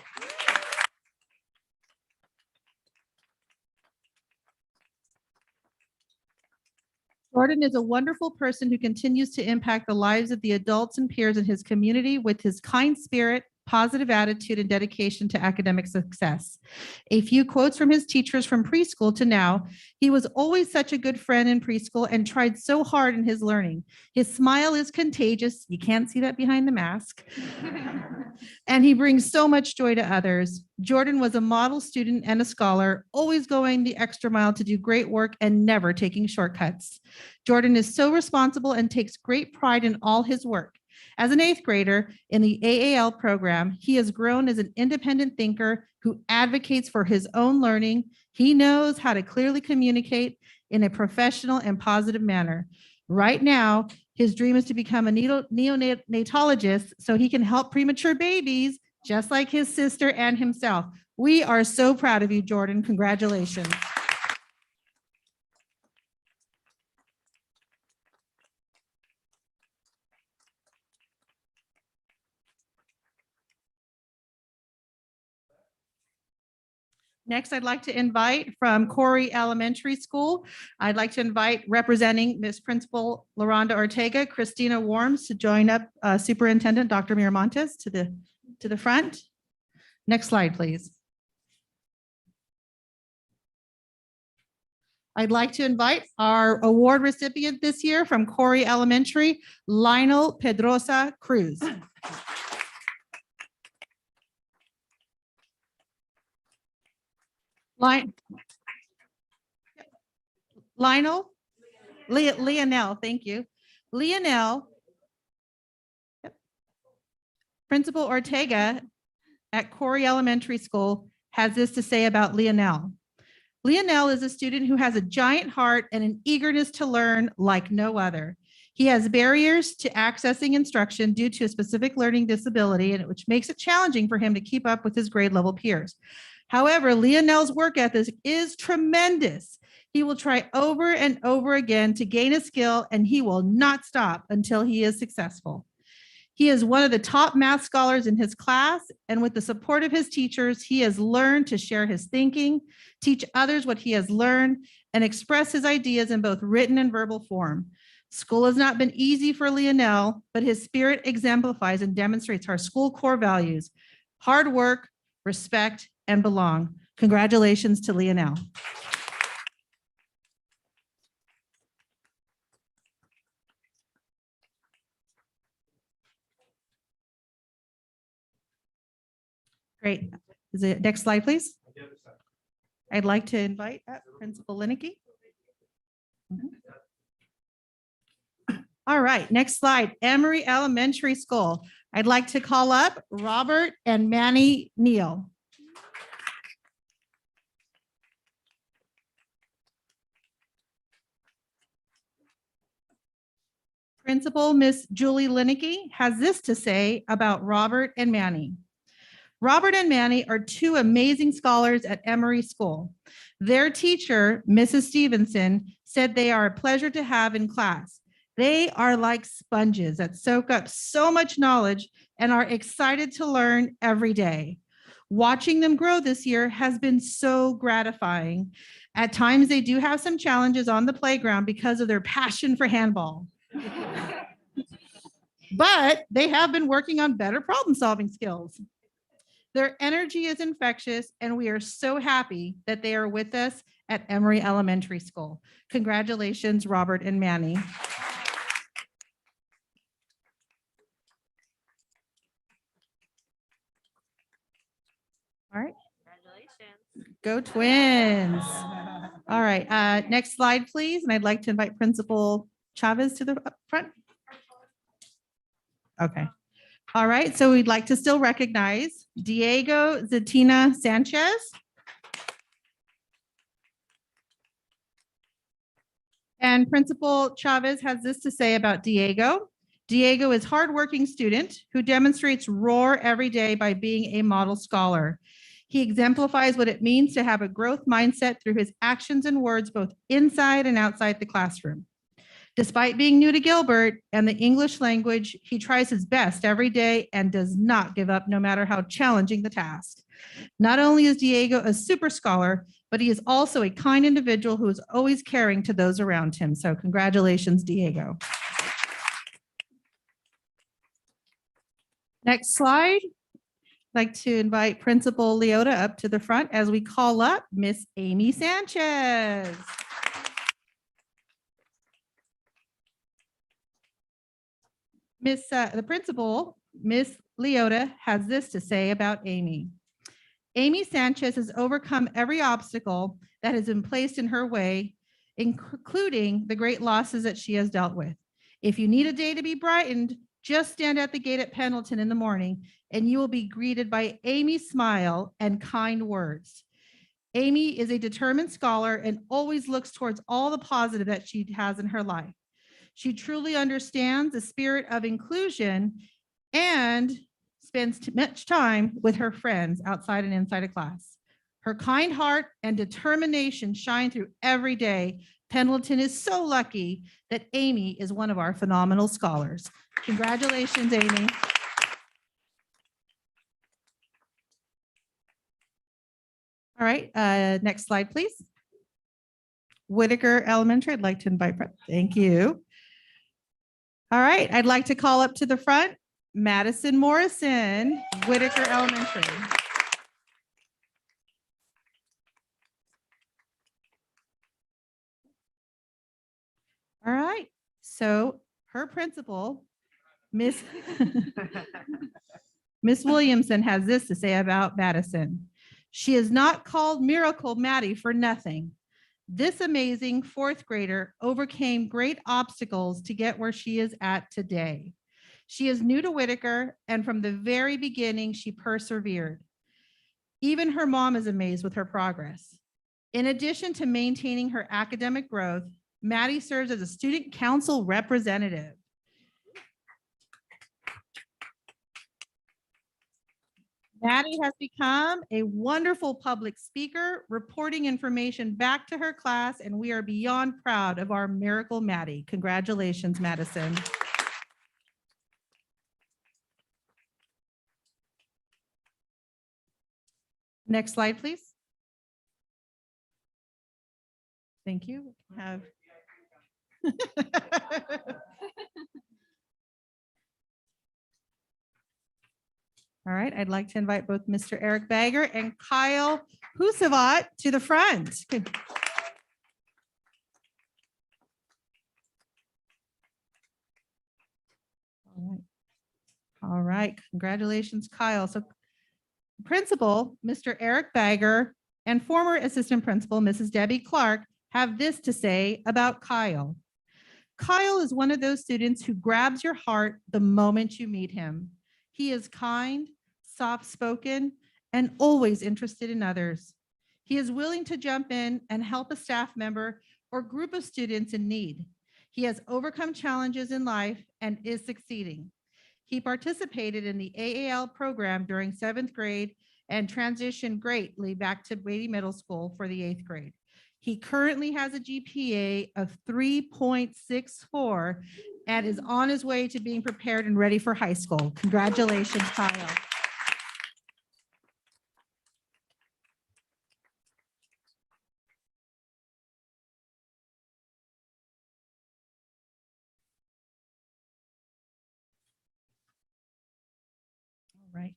Jordan is a wonderful person who continues to impact the lives of the adults and peers in his community with his kind spirit, positive attitude, and dedication to academic success. A few quotes from his teachers from preschool to now: he was always such a good friend in preschool and tried so hard in his learning. His smile is contagious. You can't see that behind the mask. And he brings so much joy to others. Jordan was a model student and a scholar, always going the extra mile to do great work and never taking shortcuts. Jordan is so responsible and takes great pride in all his work. As an 8th grader in the AAL program, he has grown as an independent thinker who advocates for his own learning. He knows how to clearly communicate in a professional and positive manner. Right now, his dream is to become a neonatologist so he can help premature babies, just like his sister and himself. We are so proud of you, Jordan. Congratulations. Next, I'd like to invite from Corey Elementary School. I'd like to invite representing Ms. Principal LaRonda Ortega, Christina Worms, to join up Superintendent Dr. Miramontes to the front. Next slide, please. I'd like to invite our award recipient this year from Corey Elementary, Lionel Pedrosa Cruz. Lionel, Leonel, thank you. Leonel, Principal Ortega at Corey Elementary School, has this to say about Leonel. Leonel is a student who has a giant heart and an eagerness to learn like no other. He has barriers to accessing instruction due to a specific learning disability, and which makes it challenging for him to keep up with his grade level peers. However, Leonel's work ethic is tremendous. He will try over and over again to gain a skill, and he will not stop until he is successful. He is one of the top math scholars in his class, and with the support of his teachers, he has learned to share his thinking, teach others what he has learned, and express his ideas in both written and verbal form. School has not been easy for Leonel, but his spirit exemplifies and demonstrates our school core values: hard work, respect, and belong. Congratulations to Leonel. Great. Is it next slide, please? I'd like to invite Principal Lineky. All right, next slide, Emery Elementary School. I'd like to call up Robert and Manny Neal. Principal Miss Julie Lineky has this to say about Robert and Manny. Robert and Manny are two amazing scholars at Emery School. Their teacher, Mrs. Stevenson, said they are a pleasure to have in class. They are like sponges that soak up so much knowledge and are excited to learn every day. Watching them grow this year has been so gratifying. At times, they do have some challenges on the playground because of their passion for handball. But they have been working on better problem-solving skills. Their energy is infectious, and we are so happy that they are with us at Emery Elementary School. Congratulations, Robert and Manny. All right. Congratulations. Go Twins. All right, next slide, please. And I'd like to invite Principal Chavez to the front. Okay. All right, so we'd like to still recognize Diego Zatina Sanchez. And Principal Chavez has this to say about Diego. Diego is a hardworking student who demonstrates roar every day by being a model scholar. He exemplifies what it means to have a growth mindset through his actions and words, both inside and outside the classroom. Despite being new to Gilbert and the English language, he tries his best every day and does not give up no matter how challenging the task. Not only is Diego a super scholar, but he is also a kind individual who is always caring to those around him. So congratulations, Diego. Next slide. I'd like to invite Principal Leota up to the front as we call up Miss Amy Sanchez. The principal, Miss Leota, has this to say about Amy. Amy Sanchez has overcome every obstacle that has been placed in her way, including the great losses that she has dealt with. If you need a day to be brightened, just stand at the gate at Pendleton in the morning and you will be greeted by Amy's smile and kind words. Amy is a determined scholar and always looks towards all the positive that she has in her life. She truly understands the spirit of inclusion and spends much time with her friends outside and inside of class. Her kind heart and determination shine through every day. Pendleton is so lucky that Amy is one of our phenomenal scholars. Congratulations, Amy. All right, next slide, please. Whittaker Elementary, I'd like to invite, thank you. All right, I'd like to call up to the front, Madison Morrison, Whittaker Elementary. All right, so her principal, Miss Williamson, has this to say about Madison. She is not called Miracle Maddie for nothing. This amazing fourth grader overcame great obstacles to get where she is at today. She is new to Whittaker, and from the very beginning, she persevered. Even her mom is amazed with her progress. In addition to maintaining her academic growth, Maddie serves as a student council representative. Maddie has become a wonderful public speaker, reporting information back to her class, and we are beyond proud of our miracle Maddie. Congratulations, Madison. Next slide, please. Thank you. Have. All right, I'd like to invite both Mr. Eric Bagger and Kyle Husavat to the front. Good. All right, congratulations, Kyle. So Principal, Mr. Eric Bagger, and former Assistant Principal, Mrs. Debbie Clark, have this to say about Kyle. Kyle is one of those students who grabs your heart the moment you meet him. He is kind, soft-spoken, and always interested in others. He is willing to jump in and help a staff member or group of students in need. He has overcome challenges in life and is succeeding. He participated in the AAL program during 7th grade and transitioned greatly back to Beatty Middle School for the 8th grade. He currently has a GPA of 3.64 and is on his way to being prepared and ready for high school. Congratulations, Kyle. All right.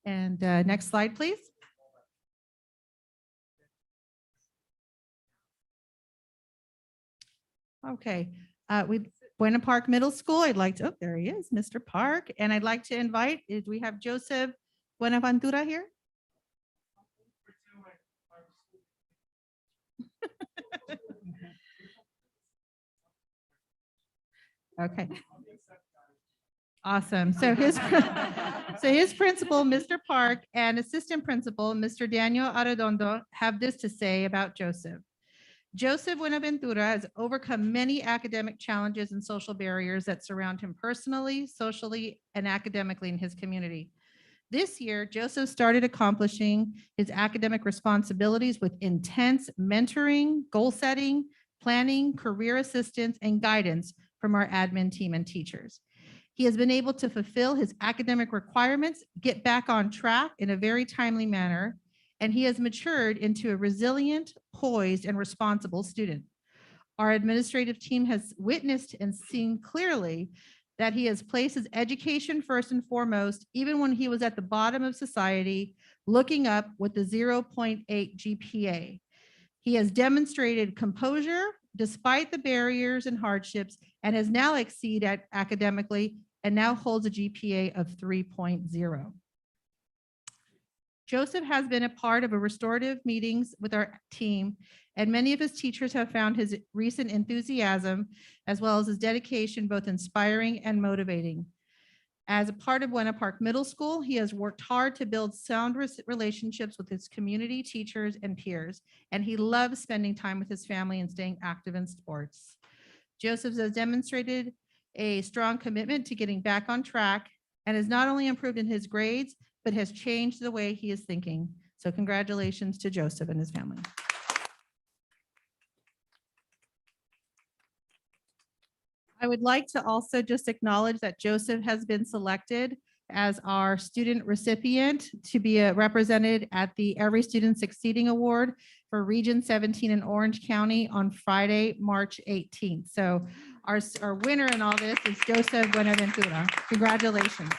And next slide, please. Okay, with Buena Park Middle School, I'd like to, oh, there he is, Mr. Park. And I'd like to invite, do we have Joseph Buenaventura here? Okay. Awesome. So his principal, Mr. Park, and assistant principal, Mr. Daniel Arredondo, have this to say about Joseph. Joseph Buenaventura has overcome many academic challenges and social barriers that surround him personally, socially, and academically in his community. This year, Joseph started accomplishing his academic responsibilities with intense mentoring, goal setting, planning, career assistance, and guidance from our admin team and teachers. He has been able to fulfill his academic requirements, get back on track in a very timely manner, and he has matured into a resilient, poised, and responsible student. Our administrative team has witnessed and seen clearly that he has placed his education first and foremost, even when he was at the bottom of society, looking up with the 0.8 GPA. He has demonstrated composure despite the barriers and hardships, and has now exceeded academically and now holds a GPA of 3.0. Joseph has been a part of a restorative meetings with our team, and many of his teachers have found his recent enthusiasm as well as his dedication both inspiring and motivating. As a part of Buena Park Middle School, he has worked hard to build sound relationships with his community, teachers, and peers, and he loves spending time with his family and staying active in sports. Joseph has demonstrated a strong commitment to getting back on track and has not only improved in his grades, but has changed the way he is thinking. So congratulations to Joseph and his family. I would like to also just acknowledge that Joseph has been selected as our student recipient to be represented at the Every Student Succeeding Award for Region 17 in Orange County on Friday, March 18th. So our winner in all this is Joseph Buenaventura. Congratulations.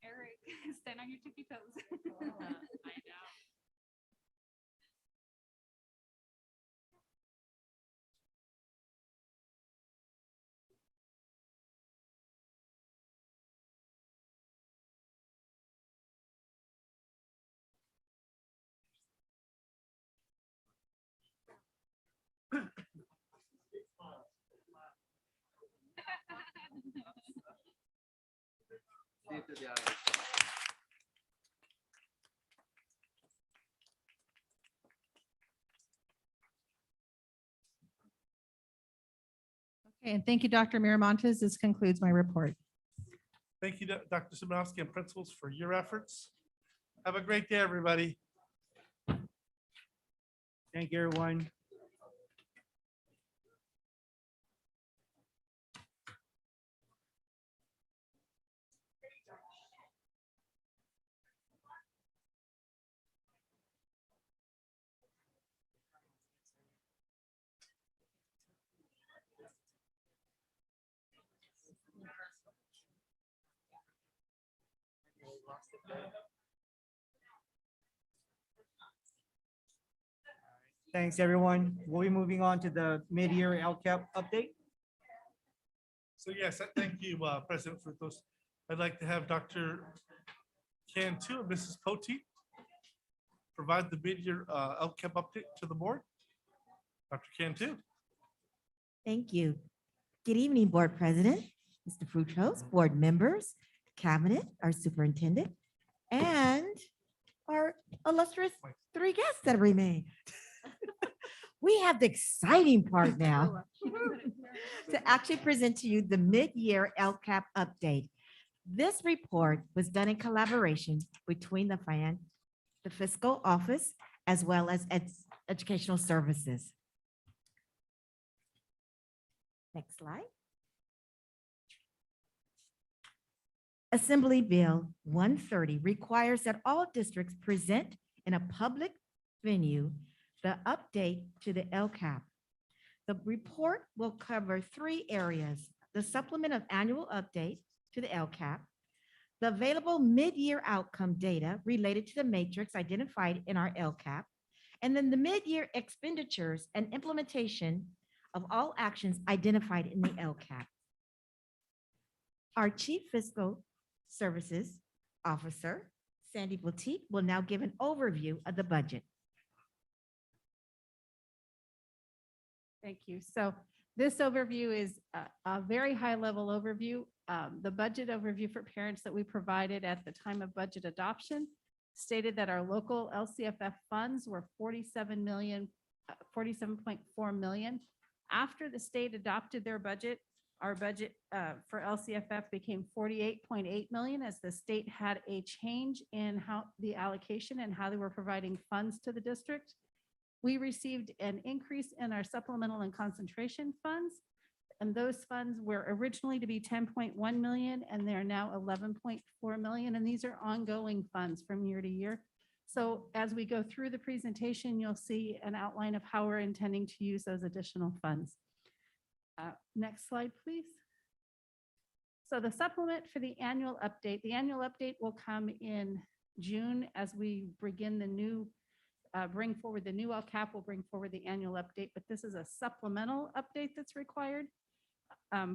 Eric, stand on your tippy toes. I know. Okay, and thank you, Dr. Miramontes. This concludes my report. Thank you, Dr. Simanowski and principals for your efforts. Have a great day, everybody. Thank you, everyone. Thanks, everyone. We'll be moving on to the mid-year LCAP update. So yes, thank you, President Frutos. I'd like to have Dr. Cantu and Mrs. Poteet provide the mid-year LCAP update to the board. Dr. Cantu. Thank you. Good evening, Board President, Mr. Frutos, board members, cabinet, our superintendent, and our illustrious three guests that remain. We have the exciting part now to actually present to you the mid-year LCAP update. This report was done in collaboration between the fiscal office as well as educational services. Next slide. Assembly Bill 130 requires that all districts present in a public venue the update to the LCAP. The report will cover 3 areas: the supplement of annual update to the LCAP, the available mid-year outcome data related to the matrix identified in our LCAP, and then the mid-year expenditures and implementation of all actions identified in the LCAP. Our Chief Fiscal Services Officer, Sandy Boutique, will now give an overview of the budget. Thank you. So this overview is a very high-level overview. The budget overview for parents that we provided at the time of budget adoption stated that our local LCFF funds were 47.4 million. After the state adopted their budget, our budget for LCFF became 48.8 million as the state had a change in how the allocation and how they were providing funds to the district. We received an increase in our supplemental and concentration funds, and those funds were originally to be 10.1 million, and they're now 11.4 million, and these are ongoing funds from year to year. So as we go through the presentation, you'll see an outline of how we're intending to use those additional funds. Next slide, please. So the supplement for the annual update will come in June as we begin the new bring forward the new LCAP, will bring forward the annual update, but this is a supplemental update that's required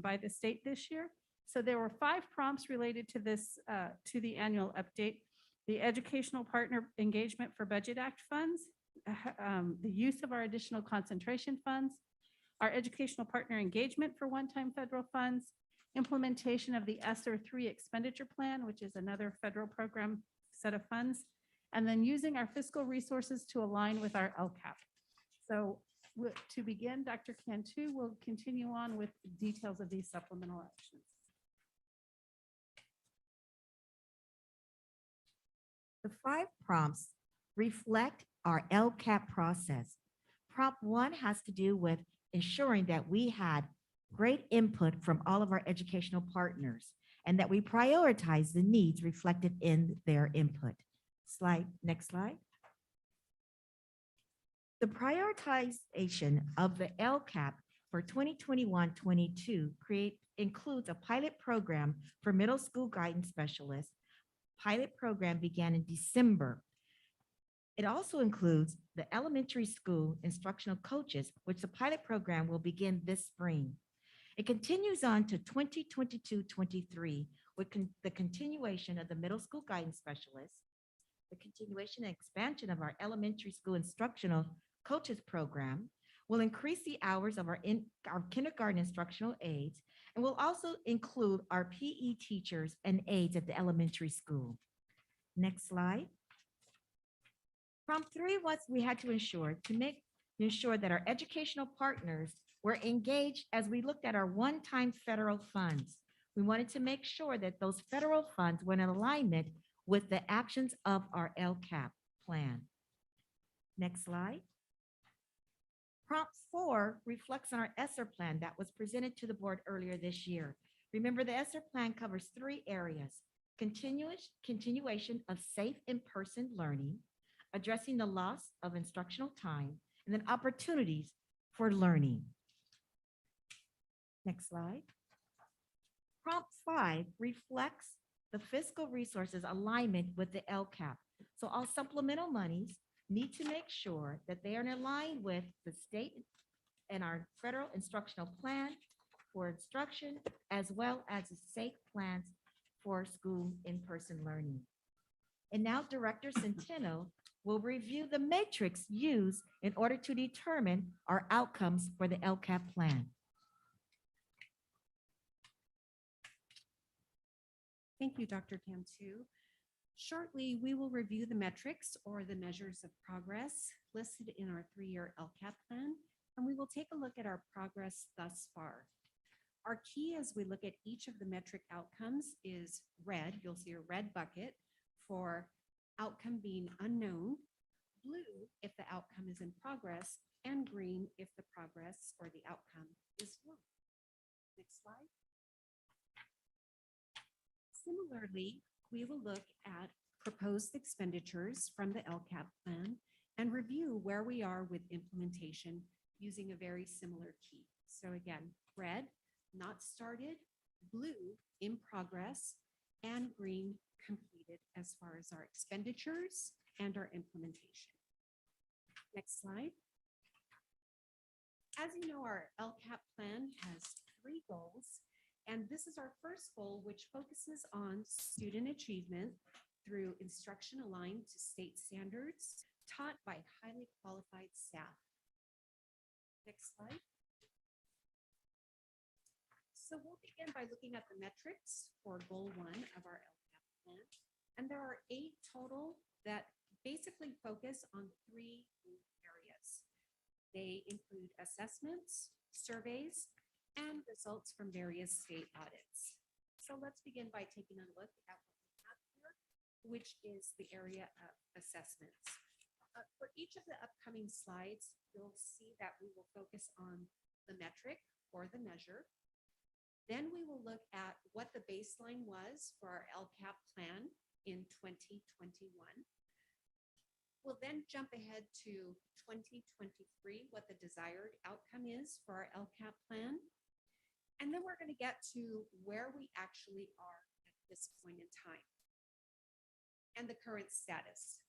by the state this year. So there were 5 prompts related to this, to the annual update: the educational partner engagement for Budget Act funds, the use of our additional concentration funds, our educational partner engagement for one-time federal funds, implementation of the ESSER 3 expenditure plan, which is another federal program set of funds, and then using our fiscal resources to align with our LCAP. So to begin, Dr. Cantu will continue on with the details of these supplemental actions. The 5 prompts reflect our LCAP process. Prompt 1 has to do with ensuring that we had great input from all of our educational partners and that we prioritize the needs reflected in their input. Next slide. The prioritization of the LCAP for 2021-22 includes a pilot program for middle school guidance specialists. Pilot program began in December. It also includes the elementary school instructional coaches, which the pilot program will begin this spring. It continues on to 2022-23 with the continuation of the middle school guidance specialists, the continuation and expansion of our elementary school instructional coaches program, We'll increase the hours of our kindergarten instructional aides, and we'll also include our PE teachers and aides at the elementary school. Next slide. Prompt 3 was we had to ensure that our educational partners were engaged as we looked at our one-time federal funds. We wanted to make sure that those federal funds were in alignment with the actions of our LCAP plan. Next slide. Prompt 4 reflects on our ESSER plan that was presented to the board earlier this year. Remember, the ESSER plan covers 3 areas: continuation of safe in-person learning, addressing the loss of instructional time, and then opportunities for learning. Next slide. Prompt 5 reflects the fiscal resources alignment with the LCAP. So all supplemental monies need to make sure that they are in line with the state and our federal instructional plan for instruction, as well as the safe plans for school in-person learning. And now Director Centeno will review the matrix used in order to determine our outcomes for the LCAP plan. Thank you, Dr. Cantu. Shortly, we will review the metrics or the measures of progress listed in our 3-year LCAP plan, and we will take a look at our progress thus far. Our key as we look at each of the metric outcomes is red. You'll see a red bucket for outcome being unknown, blue if the outcome is in progress, and green if the progress or the outcome is low. Next slide. Similarly, we will look at proposed expenditures from the LCAP plan and review where we are with implementation using a very similar key. So again, red, not started, blue, in progress, and green, completed as far as our expenditures and our implementation. Next slide. As you know, our LCAP plan has 3 goals. And this is our first goal, which focuses on student achievement through instruction aligned to state standards, taught by highly qualified staff. Next slide. So we'll begin by looking at the metrics for goal 1 of our LCAP plan. And there are 8 total that basically focus on 3 areas. They include assessments, surveys, and results from various state audits. So let's begin by taking a look at what we have here, which is the area of assessments. For each of the upcoming slides, you'll see that we will focus on the metric or the measure. Then we will look at what the baseline was for our LCAP plan in 2021. We'll then jump ahead to 2023, what the desired outcome is for our LCAP plan. And then we're going to get to where we actually are at this point in time and the current status.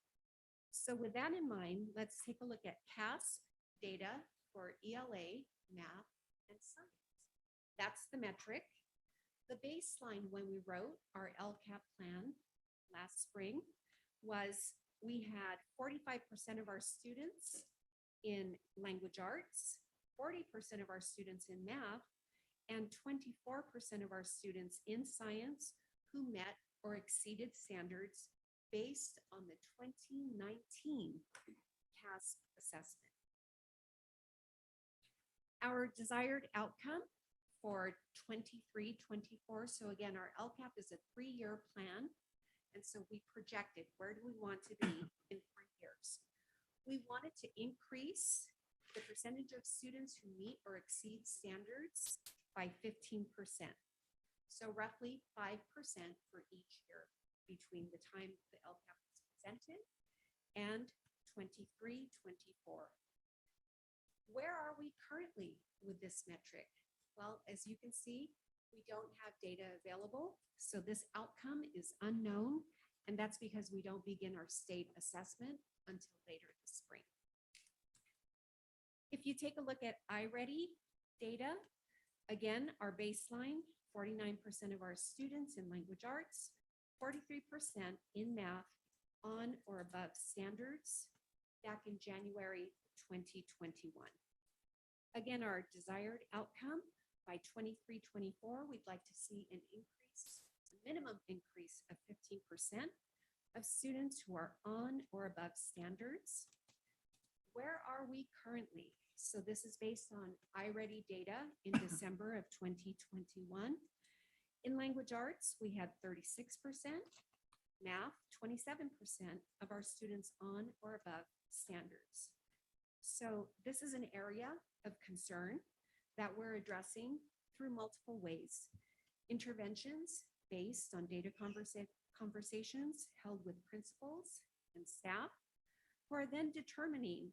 So with that in mind, let's take a look at CAS data for ELA, math, and science. That's the metric. The baseline when we wrote our LCAP plan last spring was we had 45% of our students in language arts, 40% of our students in math, and 24% of our students in science who met or exceeded standards based on the 2019 CAS assessment. Our desired outcome for 23-24, so again, our LCAP is a 3-year plan, and so we projected where do we want to be in 3 years. We wanted to increase the percentage of students who meet or exceed standards by 15%. So roughly 5% for each year between the time the LCAP was presented and 23-24. Where are we currently with this metric? Well, as you can see, we don't have data available. So this outcome is unknown, and that's because we don't begin our state assessment until later this spring. If you take a look at iReady data, again, our baseline, 49% of our students in language arts, 43% in math on or above standards back in January 2021. Again, our desired outcome by 23-24, we'd like to see an increase, a minimum increase of 15% of students who are on or above standards. Where are we currently? So this is based on iReady data in December of 2021. In language arts, we had 36%, math, 27% of our students on or above standards. So this is an area of concern that we're addressing through multiple ways. Interventions based on data conversations held with principals and staff, who are then determining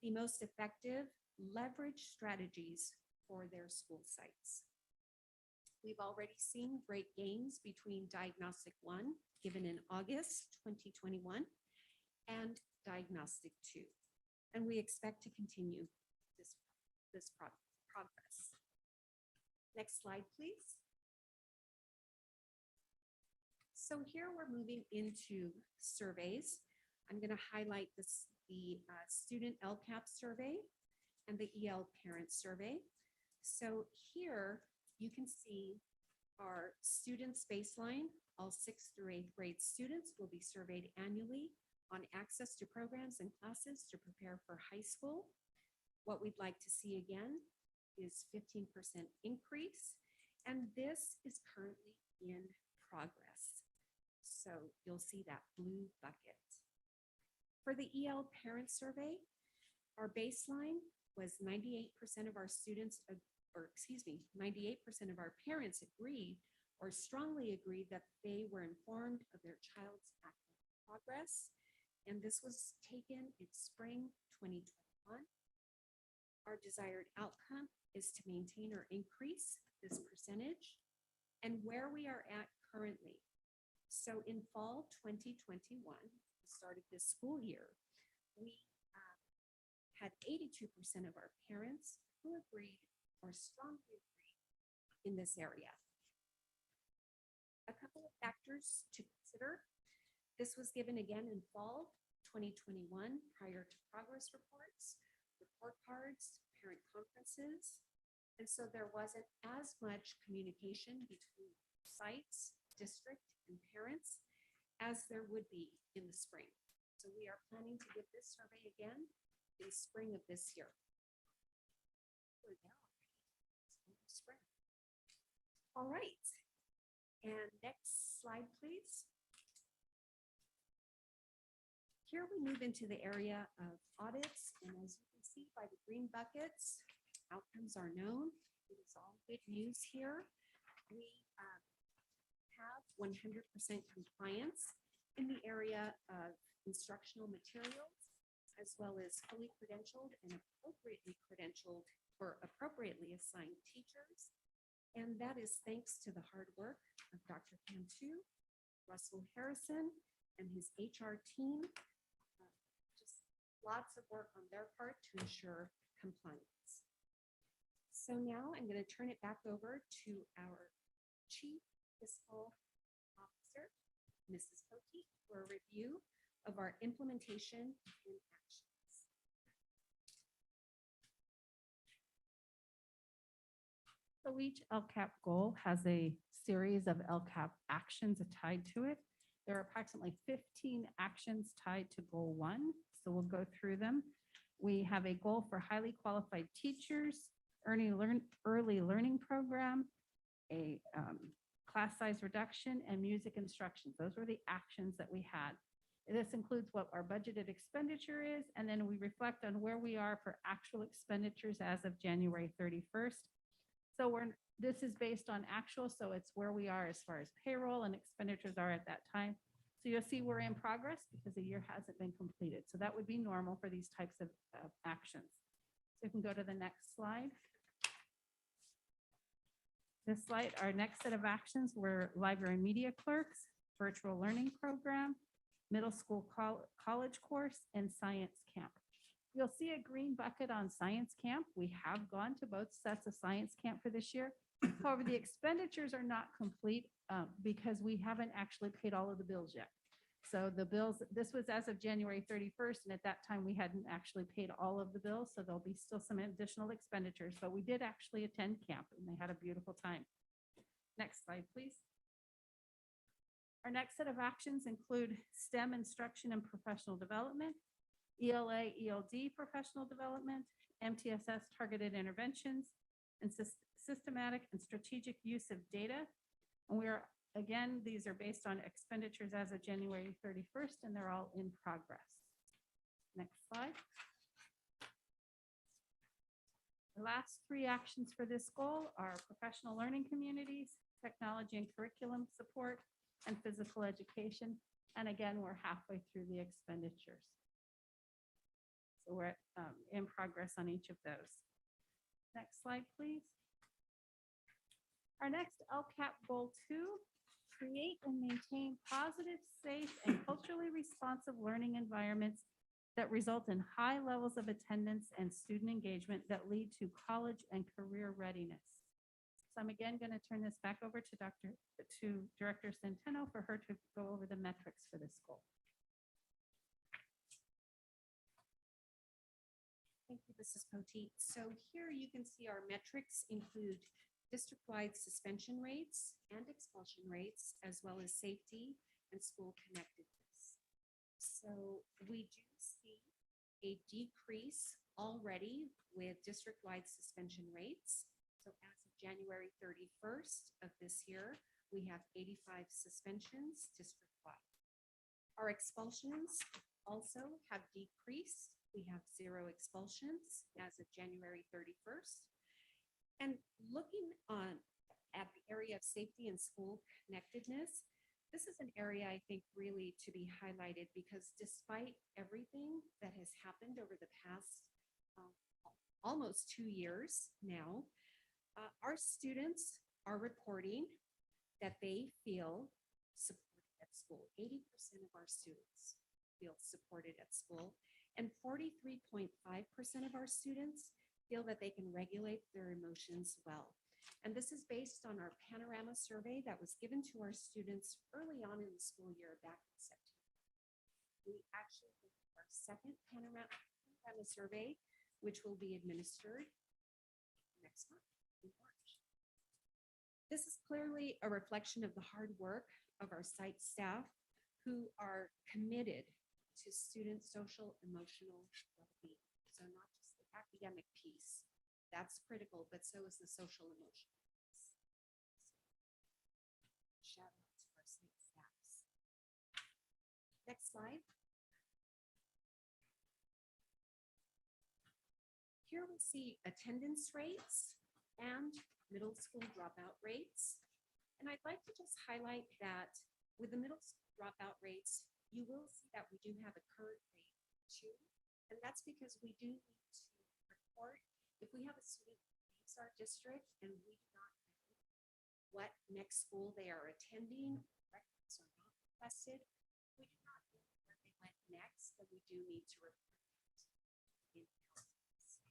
the most effective leverage strategies for their school sites. We've already seen great gains between Diagnostic 1, given in August 2021, and Diagnostic 2. And we expect to continue this progress. Next slide, please. So here we're moving into surveys. I'm going to highlight the student LCAP survey and the EL parent survey. So here you can see our students baseline. All 6th through 8th grade students will be surveyed annually on access to programs and classes to prepare for high school. What we'd like to see again is 15% increase, and this is currently in progress. So you'll see that blue bucket. For the EL parent survey, our baseline was 98% of our students, 98% of our parents agreed or strongly agreed that they were informed of their child's academic progress. And this was taken in spring 2021. Our desired outcome is to maintain or increase this percentage and where we are at currently. So in fall 2021, the start of this school year, we had 82% of our parents who agreed or strongly agreed in this area. A couple of factors to consider. This was given again in fall 2021 prior to progress reports, report cards, parent conferences. And so there wasn't as much communication between sites, district, and parents as there would be in the spring. So we are planning to give this survey again in spring of this year. Spring. All right. And next slide, please. Here we move into the area of audits, and as you can see by the green buckets, outcomes are known. It is all good news here. We have 100% compliance in the area of instructional materials, as well as fully credentialed and appropriately credentialed or appropriately assigned teachers. And that is thanks to the hard work of Dr. Cantu, Russell Harrison, and his HR team. Just lots of work on their part to ensure compliance. So now I'm going to turn it back over to our Chief Fiscal Officer, Mrs. Pokey, for a review of our implementation and actions. So each LCAP goal has a series of LCAP actions tied to it. There are approximately 15 actions tied to goal 1. So we'll go through them. We have a goal for highly qualified teachers, early learning program, a class size reduction, and music instruction. Those were the actions that we had. This includes what our budgeted expenditure is, and then we reflect on where we are for actual expenditures as of January 31st. So this is based on actual, so it's where we are as far as payroll and expenditures are at that time. So you'll see we're in progress because the year hasn't been completed. So that would be normal for these types of actions. So you can go to the next slide. This slide, our next set of actions were library media clerks, virtual learning program, middle school college course, and science camp. You'll see a green bucket on science camp. We have gone to both sets of science camp for this year. However, the expenditures are not complete because we haven't actually paid all of the bills yet. So the bills, this was as of January 31st, and at that time, we hadn't actually paid all of the bills, so there'll be still some additional expenditures, but we did actually attend camp, and they had a beautiful time. Next slide, please. Our next set of actions include STEM instruction and professional development, ELA, ELD professional development, MTSS targeted interventions, and systematic and strategic use of data. And we are, again, these are based on expenditures as of January 31st, and they're all in progress. Next slide. The last three actions for this goal are professional learning communities, technology and curriculum support, and physical education. And again, we're halfway through the expenditures. So we're in progress on each of those. Next slide, please. Our next LCAP goal 2, create and maintain positive, safe, and culturally responsive learning environments that result in high levels of attendance and student engagement that lead to college and career readiness. So I'm again going to turn this back over to Director Centeno for her to go over the metrics for this goal. Thank you, Mrs. Poteet. So here you can see our metrics include district-wide suspension rates and expulsion rates, as well as safety and school connectedness. So we do see a decrease already with district-wide suspension rates. So as of January 31st of this year, we have 85 suspensions district-wide. Our expulsions also have decreased. We have 0 expulsions as of January 31st. And looking at the area of safety and school connectedness, this is an area I think really to be highlighted, because despite everything that has happened over the past almost 2 years now, our students are reporting that they feel supported at school. 80% of our students feel supported at school, and 43.5% of our students feel that they can regulate their emotions well. And this is based on our panorama survey that was given to our students early on in the school year back in September. We actually did our second panorama survey, which will be administered next month in March. This is clearly a reflection of the hard work of our site staff, who are committed to student social emotional well-being. So not just the academic piece, that's critical, but so is the social emotional piece. Shout out to our site staffs. Next slide. Here we see attendance rates and middle school dropout rates. And I'd like to just highlight that with the middle school dropout rates, you will see that we do have a current rate too. And that's because we do need to report if we have a student who leaves our district and we do not know what next school they are attending, records are not requested, we do not know where they went next, then we do need to report that in house.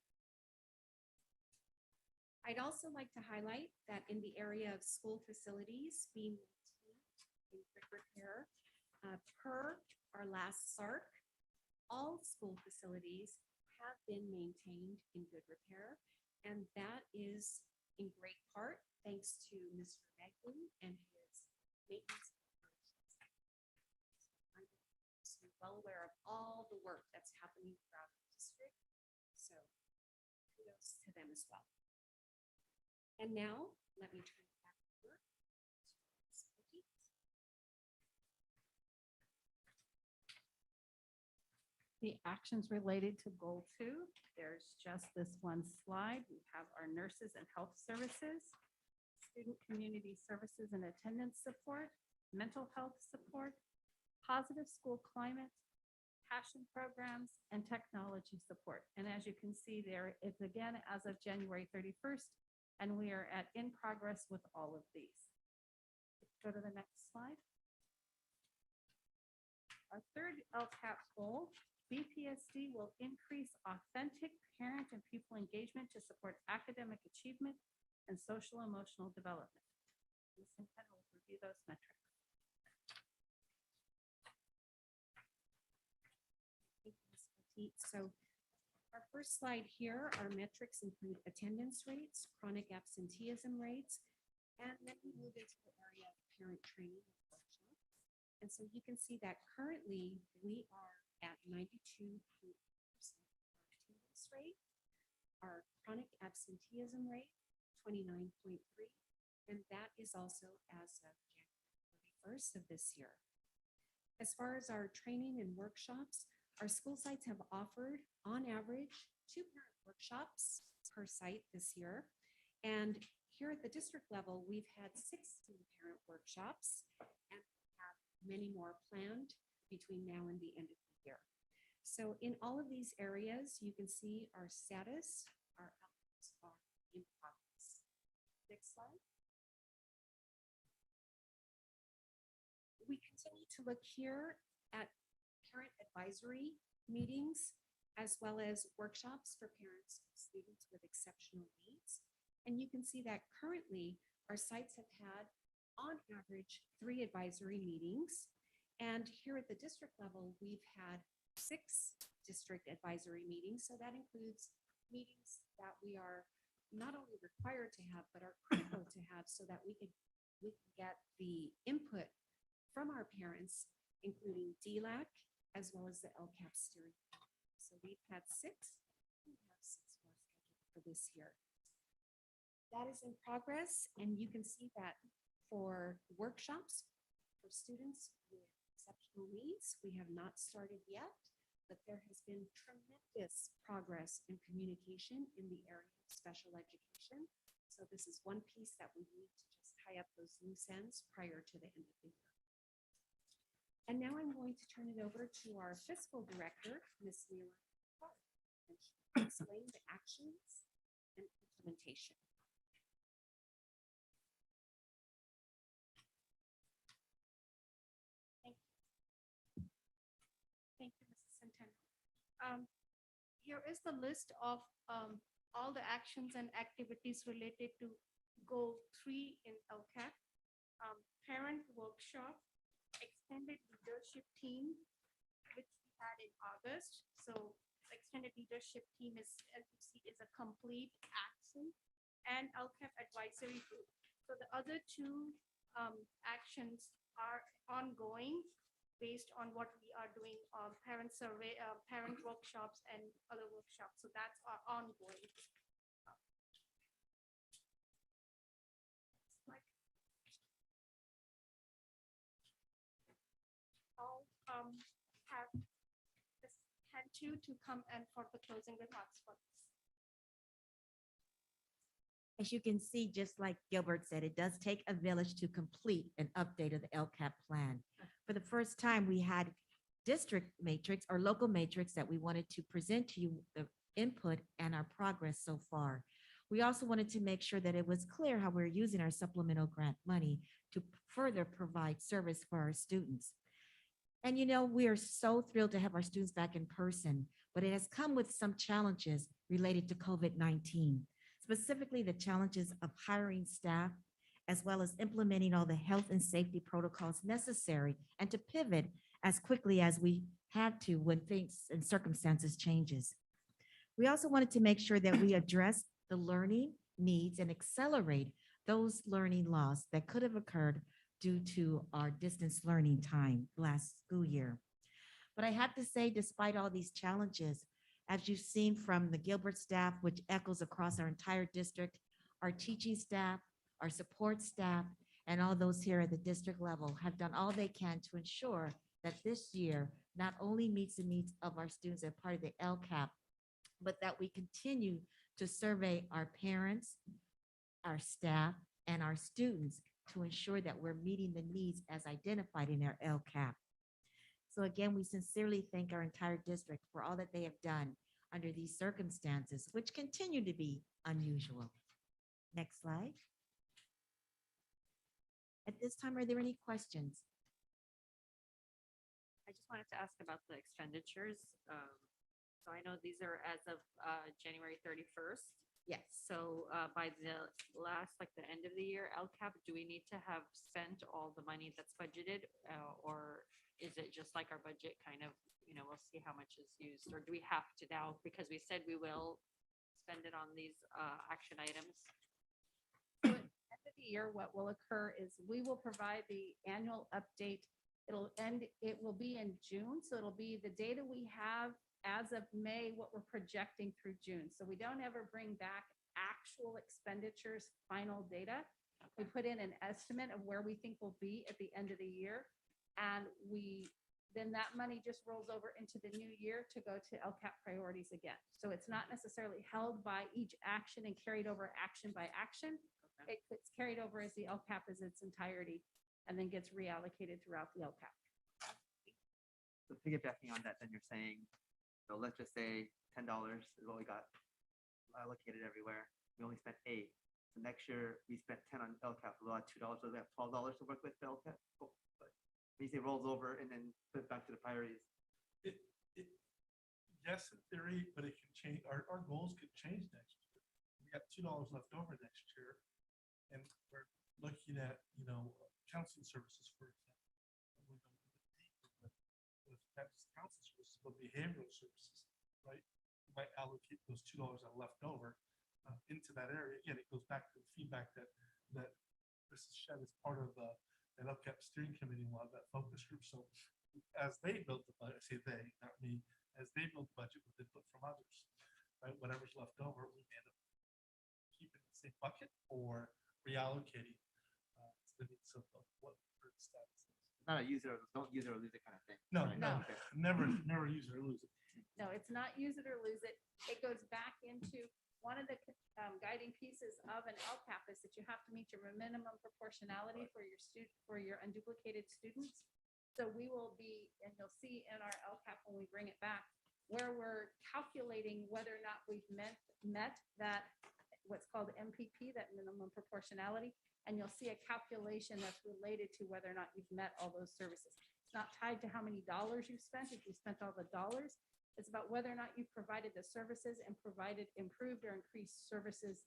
I'd also like to highlight that in the area of school facilities being maintained in good repair, per our last SARC, all school facilities have been maintained in good repair, and that is in great part thanks to Mr. Megley and his maintenance operations. I'm well aware of all the work that's happening throughout the district, so kudos to them as well. And now let me turn it back over to Ms. Poteet. The actions related to goal 2, there's just this one slide. We have our nurses and health services, student community services and attendance support, mental health support, positive school climate, passion programs, and technology support. And as you can see there, it's again as of January 31st, and we are in progress with all of these. Go to the next slide. Our third LCAP goal, BPSD will increase authentic parent and pupil engagement to support academic achievement and social emotional development. Ms. Centeno will review those metrics. repeat. So our first slide here, our metrics include attendance rates, chronic absenteeism rates, and then we move into the area of parent training and workshops. And so you can see that currently we are at 92% attendance rate. Our chronic absenteeism rate, 29.3, and that is also as of January 31st of this year. As far as our training and workshops, our school sites have offered, on average, 2 parent workshops per site this year. And here at the district level, we've had 16 parent workshops and have many more planned between now and the end of the year. So in all of these areas, you can see our status, our efforts are in progress. Next slide. We continue to look here at parent advisory meetings, as well as workshops for parents of students with exceptional needs. And you can see that currently our sites have had, on average, 3 advisory meetings. And here at the district level, we've had 6 district advisory meetings. So that includes meetings that we are not only required to have, but are critical to have so that we can get the input from our parents, including DLAC, as well as the LCAP steering committee. So we've had 6, we have 6 more scheduled for this year. That is in progress, and you can see that for workshops for students with exceptional needs, we have not started yet, but there has been tremendous progress in communication in the area of special education. So this is one piece that we need to just tie up those loose ends prior to the end of the year. And now I'm going to turn it over to our fiscal director, Ms. Leila Clark, and she will explain the actions and implementation. Thank you. Thank you, Mrs. Centeno. Here is the list of all the actions and activities related to Goal 3 in LCAP. Parent workshop, extended leadership team, which we had in August. So extended leadership team is, as you see, is a complete action, and LCAP advisory group. So the other 2 actions are ongoing based on what we are doing, parent survey, parent workshops and other workshops. So that's ongoing. I'll have Ms. Hanchu to come and for the closing remarks for this. As you can see, just like Gilbert said, it does take a village to complete an update of the LCAP plan. For the first time, we had district matrix or local matrix that we wanted to present to you, the input and our progress so far. We also wanted to make sure that it was clear how we're using our supplemental grant money to further provide service for our students. And you know, we are so thrilled to have our students back in person, but it has come with some challenges related to COVID-19, specifically the challenges of hiring staff, as well as implementing all the health and safety protocols necessary and to pivot as quickly as we had to when things and circumstances changes. We also wanted to make sure that we address the learning needs and accelerate those learning loss that could have occurred due to our distance learning time last school year. But I have to say, despite all these challenges, as you've seen from the Gilbert staff, which echoes across our entire district, our teaching staff, our support staff, and all those here at the district level have done all they can to ensure that this year not only meets the needs of our students as part of the LCAP, but that we continue to survey our parents, our staff, and our students to ensure that we're meeting the needs as identified in our LCAP. So again, we sincerely thank our entire district for all that they have done under these circumstances, which continue to be unusual. Next slide. At this time, are there any questions? I just wanted to ask about the expenditures. So I know these are as of January 31st. Yes, so by the last, like the end of the year, LCAP, do we need to have spent all the money that's budgeted? Or is it just like our budget kind of, we'll see how much is used? Or do we have to now, because we said we will spend it on these action items? So at the end of the year, what will occur is we will provide the annual update. It will be in June, so it'll be the data we have as of May, what we're projecting through June. So we don't ever bring back actual expenditures, final data. We put in an estimate of where we think we'll be at the end of the year. And then that money just rolls over into the new year to go to LCAP priorities again. So it's not necessarily held by each action and carried over action by action. It's carried over as the LCAP as its entirety and then gets reallocated throughout the LCAP. So piggybacking on that, then you're saying, so let's just say $10 is what we got allocated everywhere. We only spent 8. So next year we spent 10 on LCAP. We'll add $2. So we have $12 to work with for LCAP. Cool. But when you say rolls over and then put it back to the priorities. Yes, in theory, but it can change. Our goals could change next year. We got $2 left over next year, and we're looking at counseling services, for example. We're going deeper with not just counseling services, but behavioral services, right? We might allocate those $2 that are left over into that area. Again, it goes back to the feedback that Mrs. Shed is part of the LCAP steering committee, and we'll have that focus group. So as they build the budget, I say they, not me, as they build the budget with input from others, right? Whatever's left over, we may end up keeping the same bucket or reallocating to the needs of what the status is. Not a don't use it or lose it kind of thing. No, right? no, Okay. never use it or lose it. No, it's not use it or lose it. It goes back into one of the guiding pieces of an LCAP is that you have to meet your minimum proportionality for your unduplicated students. So we will be, and you'll see in our LCAP when we bring it back, where we're calculating whether or not we've met that, what's called MPP, that minimum proportionality. And you'll see a calculation that's related to whether or not you've met all those services. It's not tied to how many dollars you've spent. If you spent all the dollars, it's about whether or not you've provided the services and provided improved or increased services.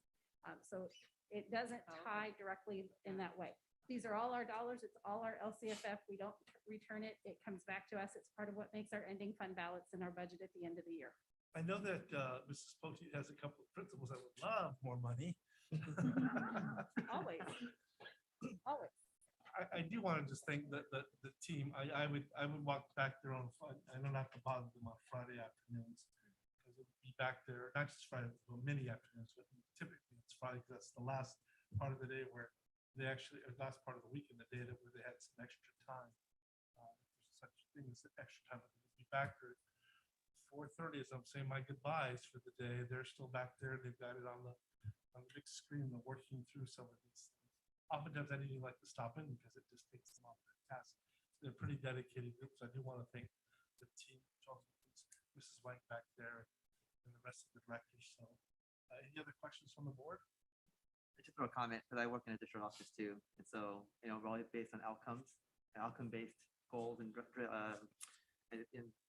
So it doesn't tie directly in that way. These are all our dollars. It's all our LCFF. We don't return it. It comes back to us. It's part of what makes our ending fund balance in our budget at the end of the year. I know that Mrs. Poteet has a couple of principals that would love more money. Always. Always. I do want to just thank the team. I would walk back there on, I don't have to bother them on Friday afternoons, because it would be back there, not just Friday, but many afternoons, but typically it's Friday, because that's the last part of the day where they actually, or last part of the week in the day where they had some extra time. There's such thing as extra time. They'll be back there 4:30 as I'm saying my goodbyes for the day. They're still back there. They've got it on the big screen. They're working through some of these things. Oftentimes I didn't even like to stop in because it just takes them off their task. They're pretty dedicated groups. I do want to thank the team, Mrs. White back there, and the rest of the directors. So any other questions from the board? I just throw a comment because I work in a district office too. And so, we're all based on outcome-based goals and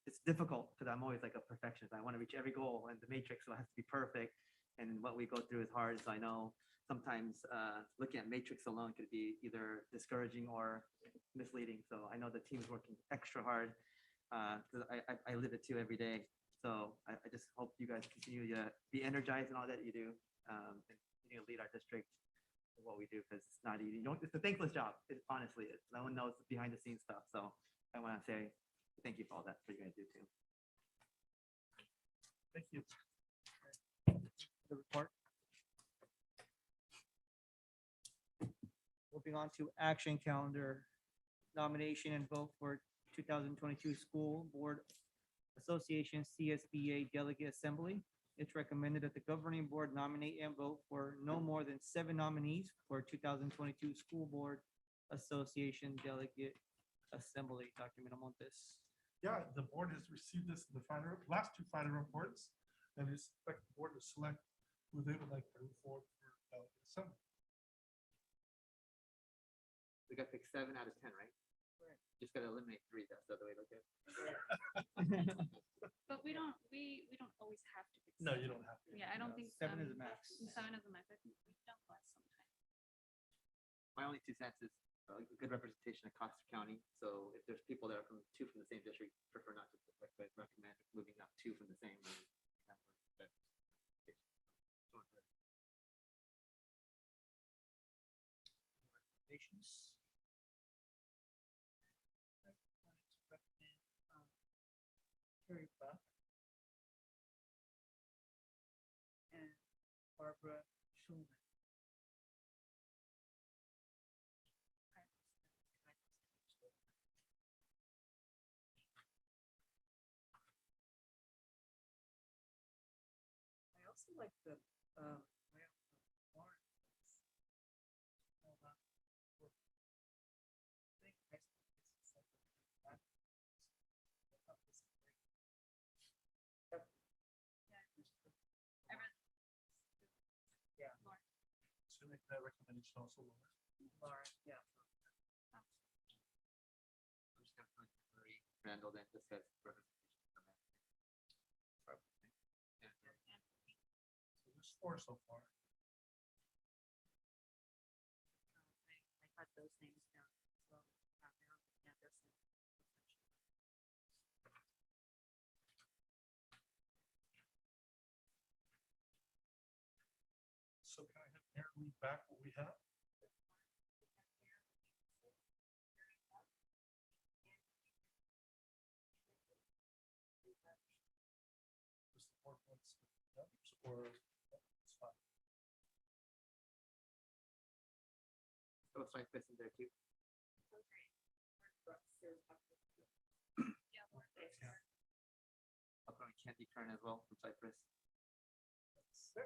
it's difficult because I'm always like a perfectionist. I want to reach every goal and the matrix has to be perfect. And what we go through is hard. So I know sometimes looking at matrix alone could be either discouraging or misleading. So I know the team is working extra hard because I live it too every day. So I just hope you guys continue to be energized in all that you do and continue to lead our district in what we do because it's not easy. It's a thankless job. It honestly is. No one knows the behind the scenes stuff. So I want to say thank you for all that you guys do too. Thank you. The report. Moving on to action calendar, nomination and vote for 2022 School Board Association CSBA Delegate Assembly. It's recommended that the governing board nominate and vote for no more than 7 nominees for 2022 School Board Association Delegate Assembly. Dr. Miramontes. Yeah, the board has received this in the last 2 final reports, and it's expected the board to select who they would like to move forward for delegate assembly. We got to pick 7 out of 10, right? Just gotta eliminate 3, that's the other way to look at it. But we don't always have to. pick No, seven. you don't have to. Yeah, I don't think. 7 is the max. 7 is the max. I think we've done less sometimes. My only 2 cents is a good representation of Coster County. So if there's people that are from 2 from the same district, prefer not to recommend moving up 2 from the same. Recommendations? Carrie Buck and Barbara Schulman. I also like the, Warren. Hold on. I think high school is something like that. I thought this is great. Yep. Yeah. So make that recommendation also, Laura. Lauren, yeah. I'm just gonna put Emery, Randall, then just says representation from that. So there's 4 so far. I got those names down. So, yeah, there's some. So can I have Aaron read back what we have? Does the board want to split the others, or it's fine? Throw Cypress in there too. I'll throw in Candy Kern as well from Cypress. 6.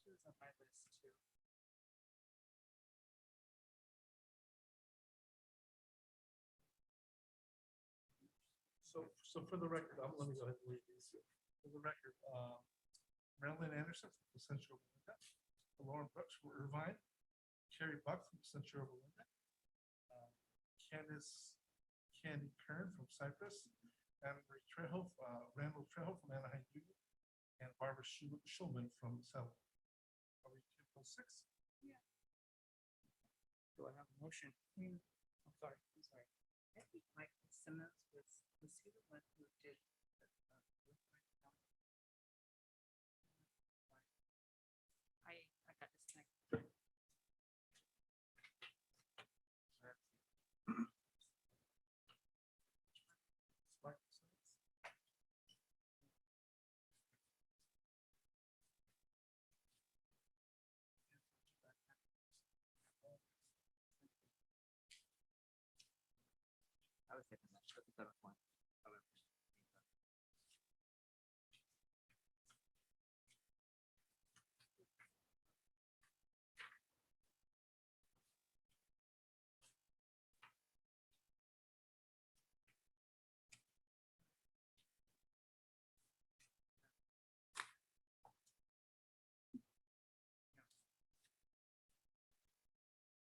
She was on my list too. So for the record, let me go ahead and read these. For the record, Marilyn Anderson from Central Belinda, Lauren Brooks from Irvine, Carrie Buck from Central Belinda, Candy Kern from Cypress, Emery Trejo, Randall Trejo from Anaheim Union, and Barbara Schulman from Selma. Are we good for 6? Yeah. Do I have a motion? I'm sorry. I think Michael Simmons was he the one who did? I got disconnected. I was thinking that, that's the 7th one.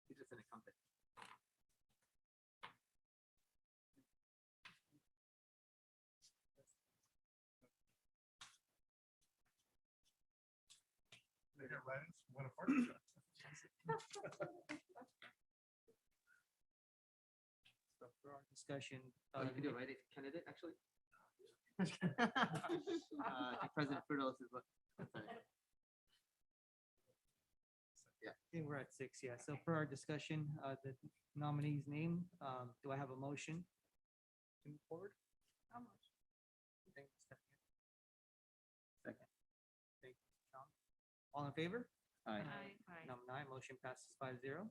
He's just an incumbent. They got writings from Buena Park. So for our discussion. Oh, you can do it, right? Candidate, actually. President Frutos is what. Sorry. Yeah. I think we're at 6, yeah. So for our discussion, the nominee's name, do I have a motion to move forward? How much? Thank you, Stephanie. Second. Thank you, John. All in favor? Aye. Number 9, motion passes 5-0.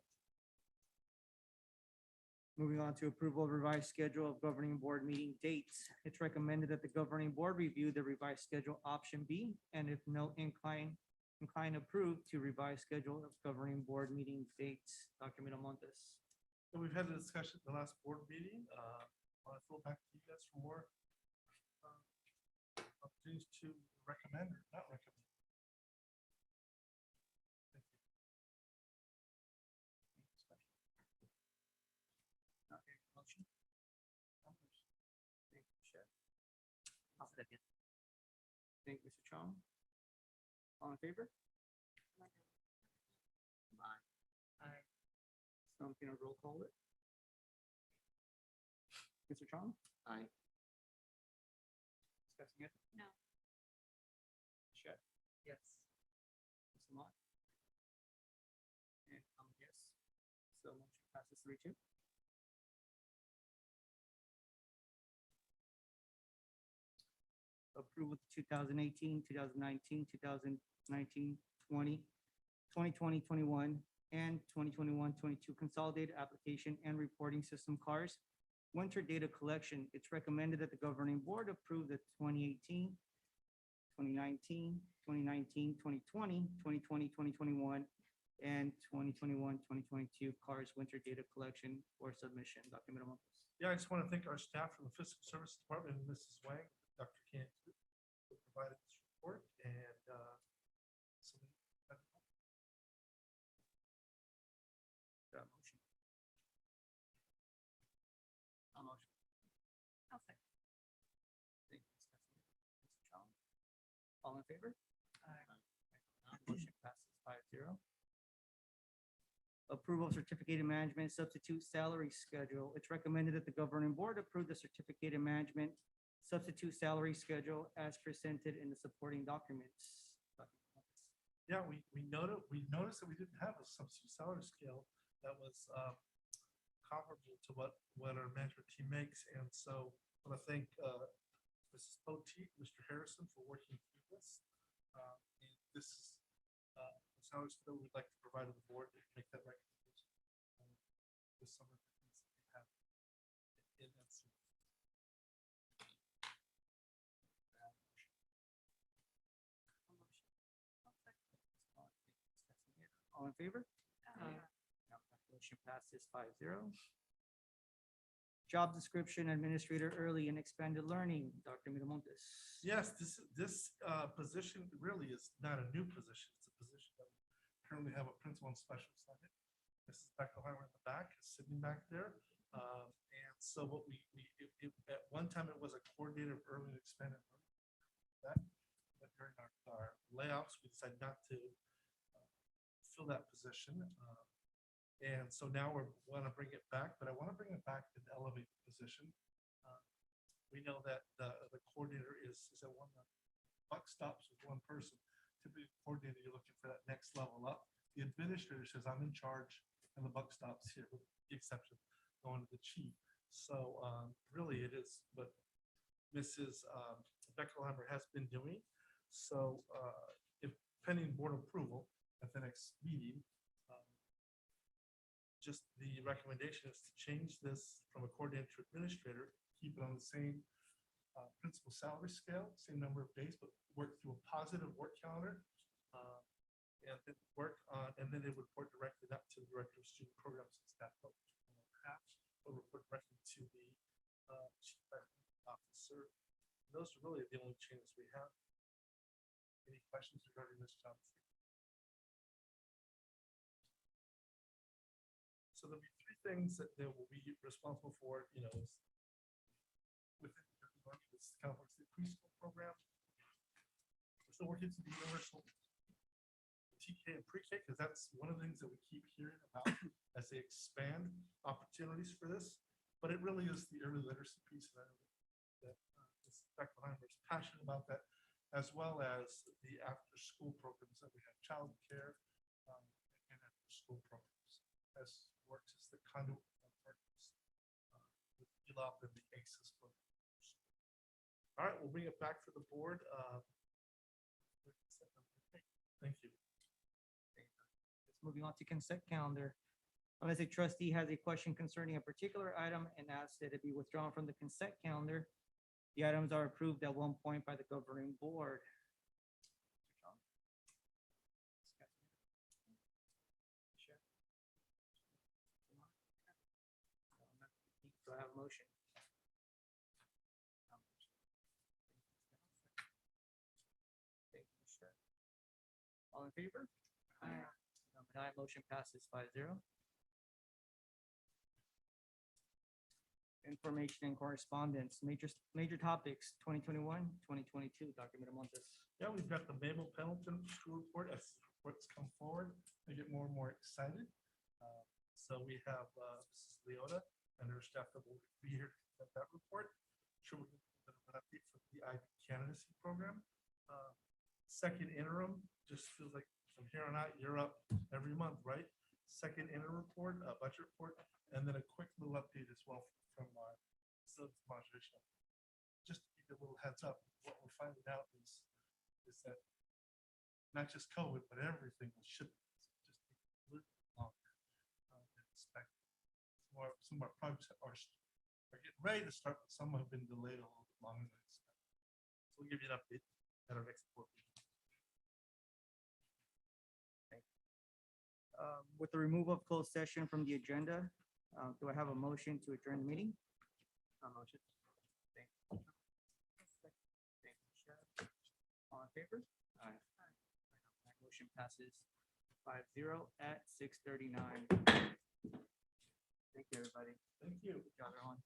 Moving on to approval of revised schedule of governing board meeting dates. It's recommended that the governing board review the revised schedule option B, and if no incline approved to revise schedule of governing board meeting dates. Dr. Miramontes. So we've had a discussion at the last board meeting. Want to throw back to you guys for more opportunities to recommend or not recommend. Thank you. Not here. motion? Thank you, Chef. I'll second. Thank you, Mr. Chong. All in favor? Aye. So I'm gonna roll call it. Mr. Chong? Aye. Discussing it? No. Chef? Yes. Mr. Mott? And I'm a yes. So motion passes 3-2. Approval of 2018, 2019, 2019, 20, 2020, 21, and 2021, 22 consolidated application and reporting system cars. Winter data collection. It's recommended that the governing board approve the 2018, 2019, 2019, 2020, 2020, 2021, and 2021, 2022 cars winter data collection for submission. Dr. Miramontes. Yeah, I just want to thank our staff from the Fiscal Service Department and Mrs. Wang, Dr. Cantu, who provided this report and so Motion. A motion. I'll second. Thank you, Ms. Castaneda. Mr. Chong. All in favor? Motion passes 5-0. Approval of certificated management substitute salary schedule. It's recommended that the governing board approve the certificated management substitute salary schedule as presented in the supporting documents. Dr. Miramontes. yeah, we noticed that we didn't have a substitute salary scale that was comparable to what our management team makes. And so I want to thank Mrs. Poteet, Mr. Harrison for working through this. And this is the salary scale we'd like to provide to the board to make that recommendation. This summer that we have in that. All in favor? Aye. Motion passes 5-0. Job description, administrator, early and expanded learning, Dr. Miramontes. Yes, this position really is not a new position. It's a position that we currently have a principal and specialist on it. Mrs. Beckelheimer in the back, is sitting back there. And so what at one time it was a coordinator of early and expanded learning. But during our layoffs, we decided not to fill that position. And so now we want to bring it back, but I want to bring it back and elevate the position. We know that the coordinator is at one, the buck stops with one person. Typically, coordinator, you're looking for that next level up. The administrator says, I'm in charge, and the buck stops here, with the exception of going to the chief. So really, it is what Mrs. Beckelheimer has been doing. So if pending board approval at the next meeting, just the recommendation is to change this from a coordinator to administrator, keep it on the same principal salary scale, same number of days, but work through a positive work calendar. And then work on, and then it would report directly up to the director of student programs and staff development, or report directly to the chief faculty officer. Those are really the only changes we have. Any questions regarding this job? So there'll be three things that they will be responsible for, within this California State preschool program. We're still working to the universal TK and pre-K, because that's one of the things that we keep hearing about as they expand opportunities for this. But it really is the early literacy piece that Ms. Beckelheimer is passionate about that, as well as the after-school programs that we have, childcare and after-school programs. As works as the conduit of partners with ELOP and the ACES programs. All right, we'll bring it back for the board. Thank you. Let's moving on to consent calendar. Unless a trustee has a question concerning a particular item and asks that it be withdrawn from the consent calendar, the items are approved at one point by the governing board. Do I have a motion? Thank you, Mr. All in favor? Aye. Motion passes 5-0. Information and correspondence, major topics, 2021, 2022. Dr. Miramontes. Yeah, we've got the Mabel Pendleton school report. As reports come forward, I get more and more excited. So we have Mrs. Leota and her staff that will be here at that report. Sure, we'll get an update for the IB candidacy program. Second interim, just feels like from here on out, you're up every month, right? Second interim report, budget report, and then a quick little update as well from our facilities moderation. Just to give you a little heads up, what we're finding out is that not just COVID, but everything should just take a little longer than expected. Some of our projects are getting ready to start, but some have been delayed a little bit longer than expected. So we'll give you an update at our next board meeting. With the removal of closed session from the agenda, do I have a motion to adjourn the meeting? Motion. Thank you. Thank you, Sharon. All in favor? Aye. That motion passes 5-0 at 6:39. Thank you, everybody. Thank you. Good job, everyone.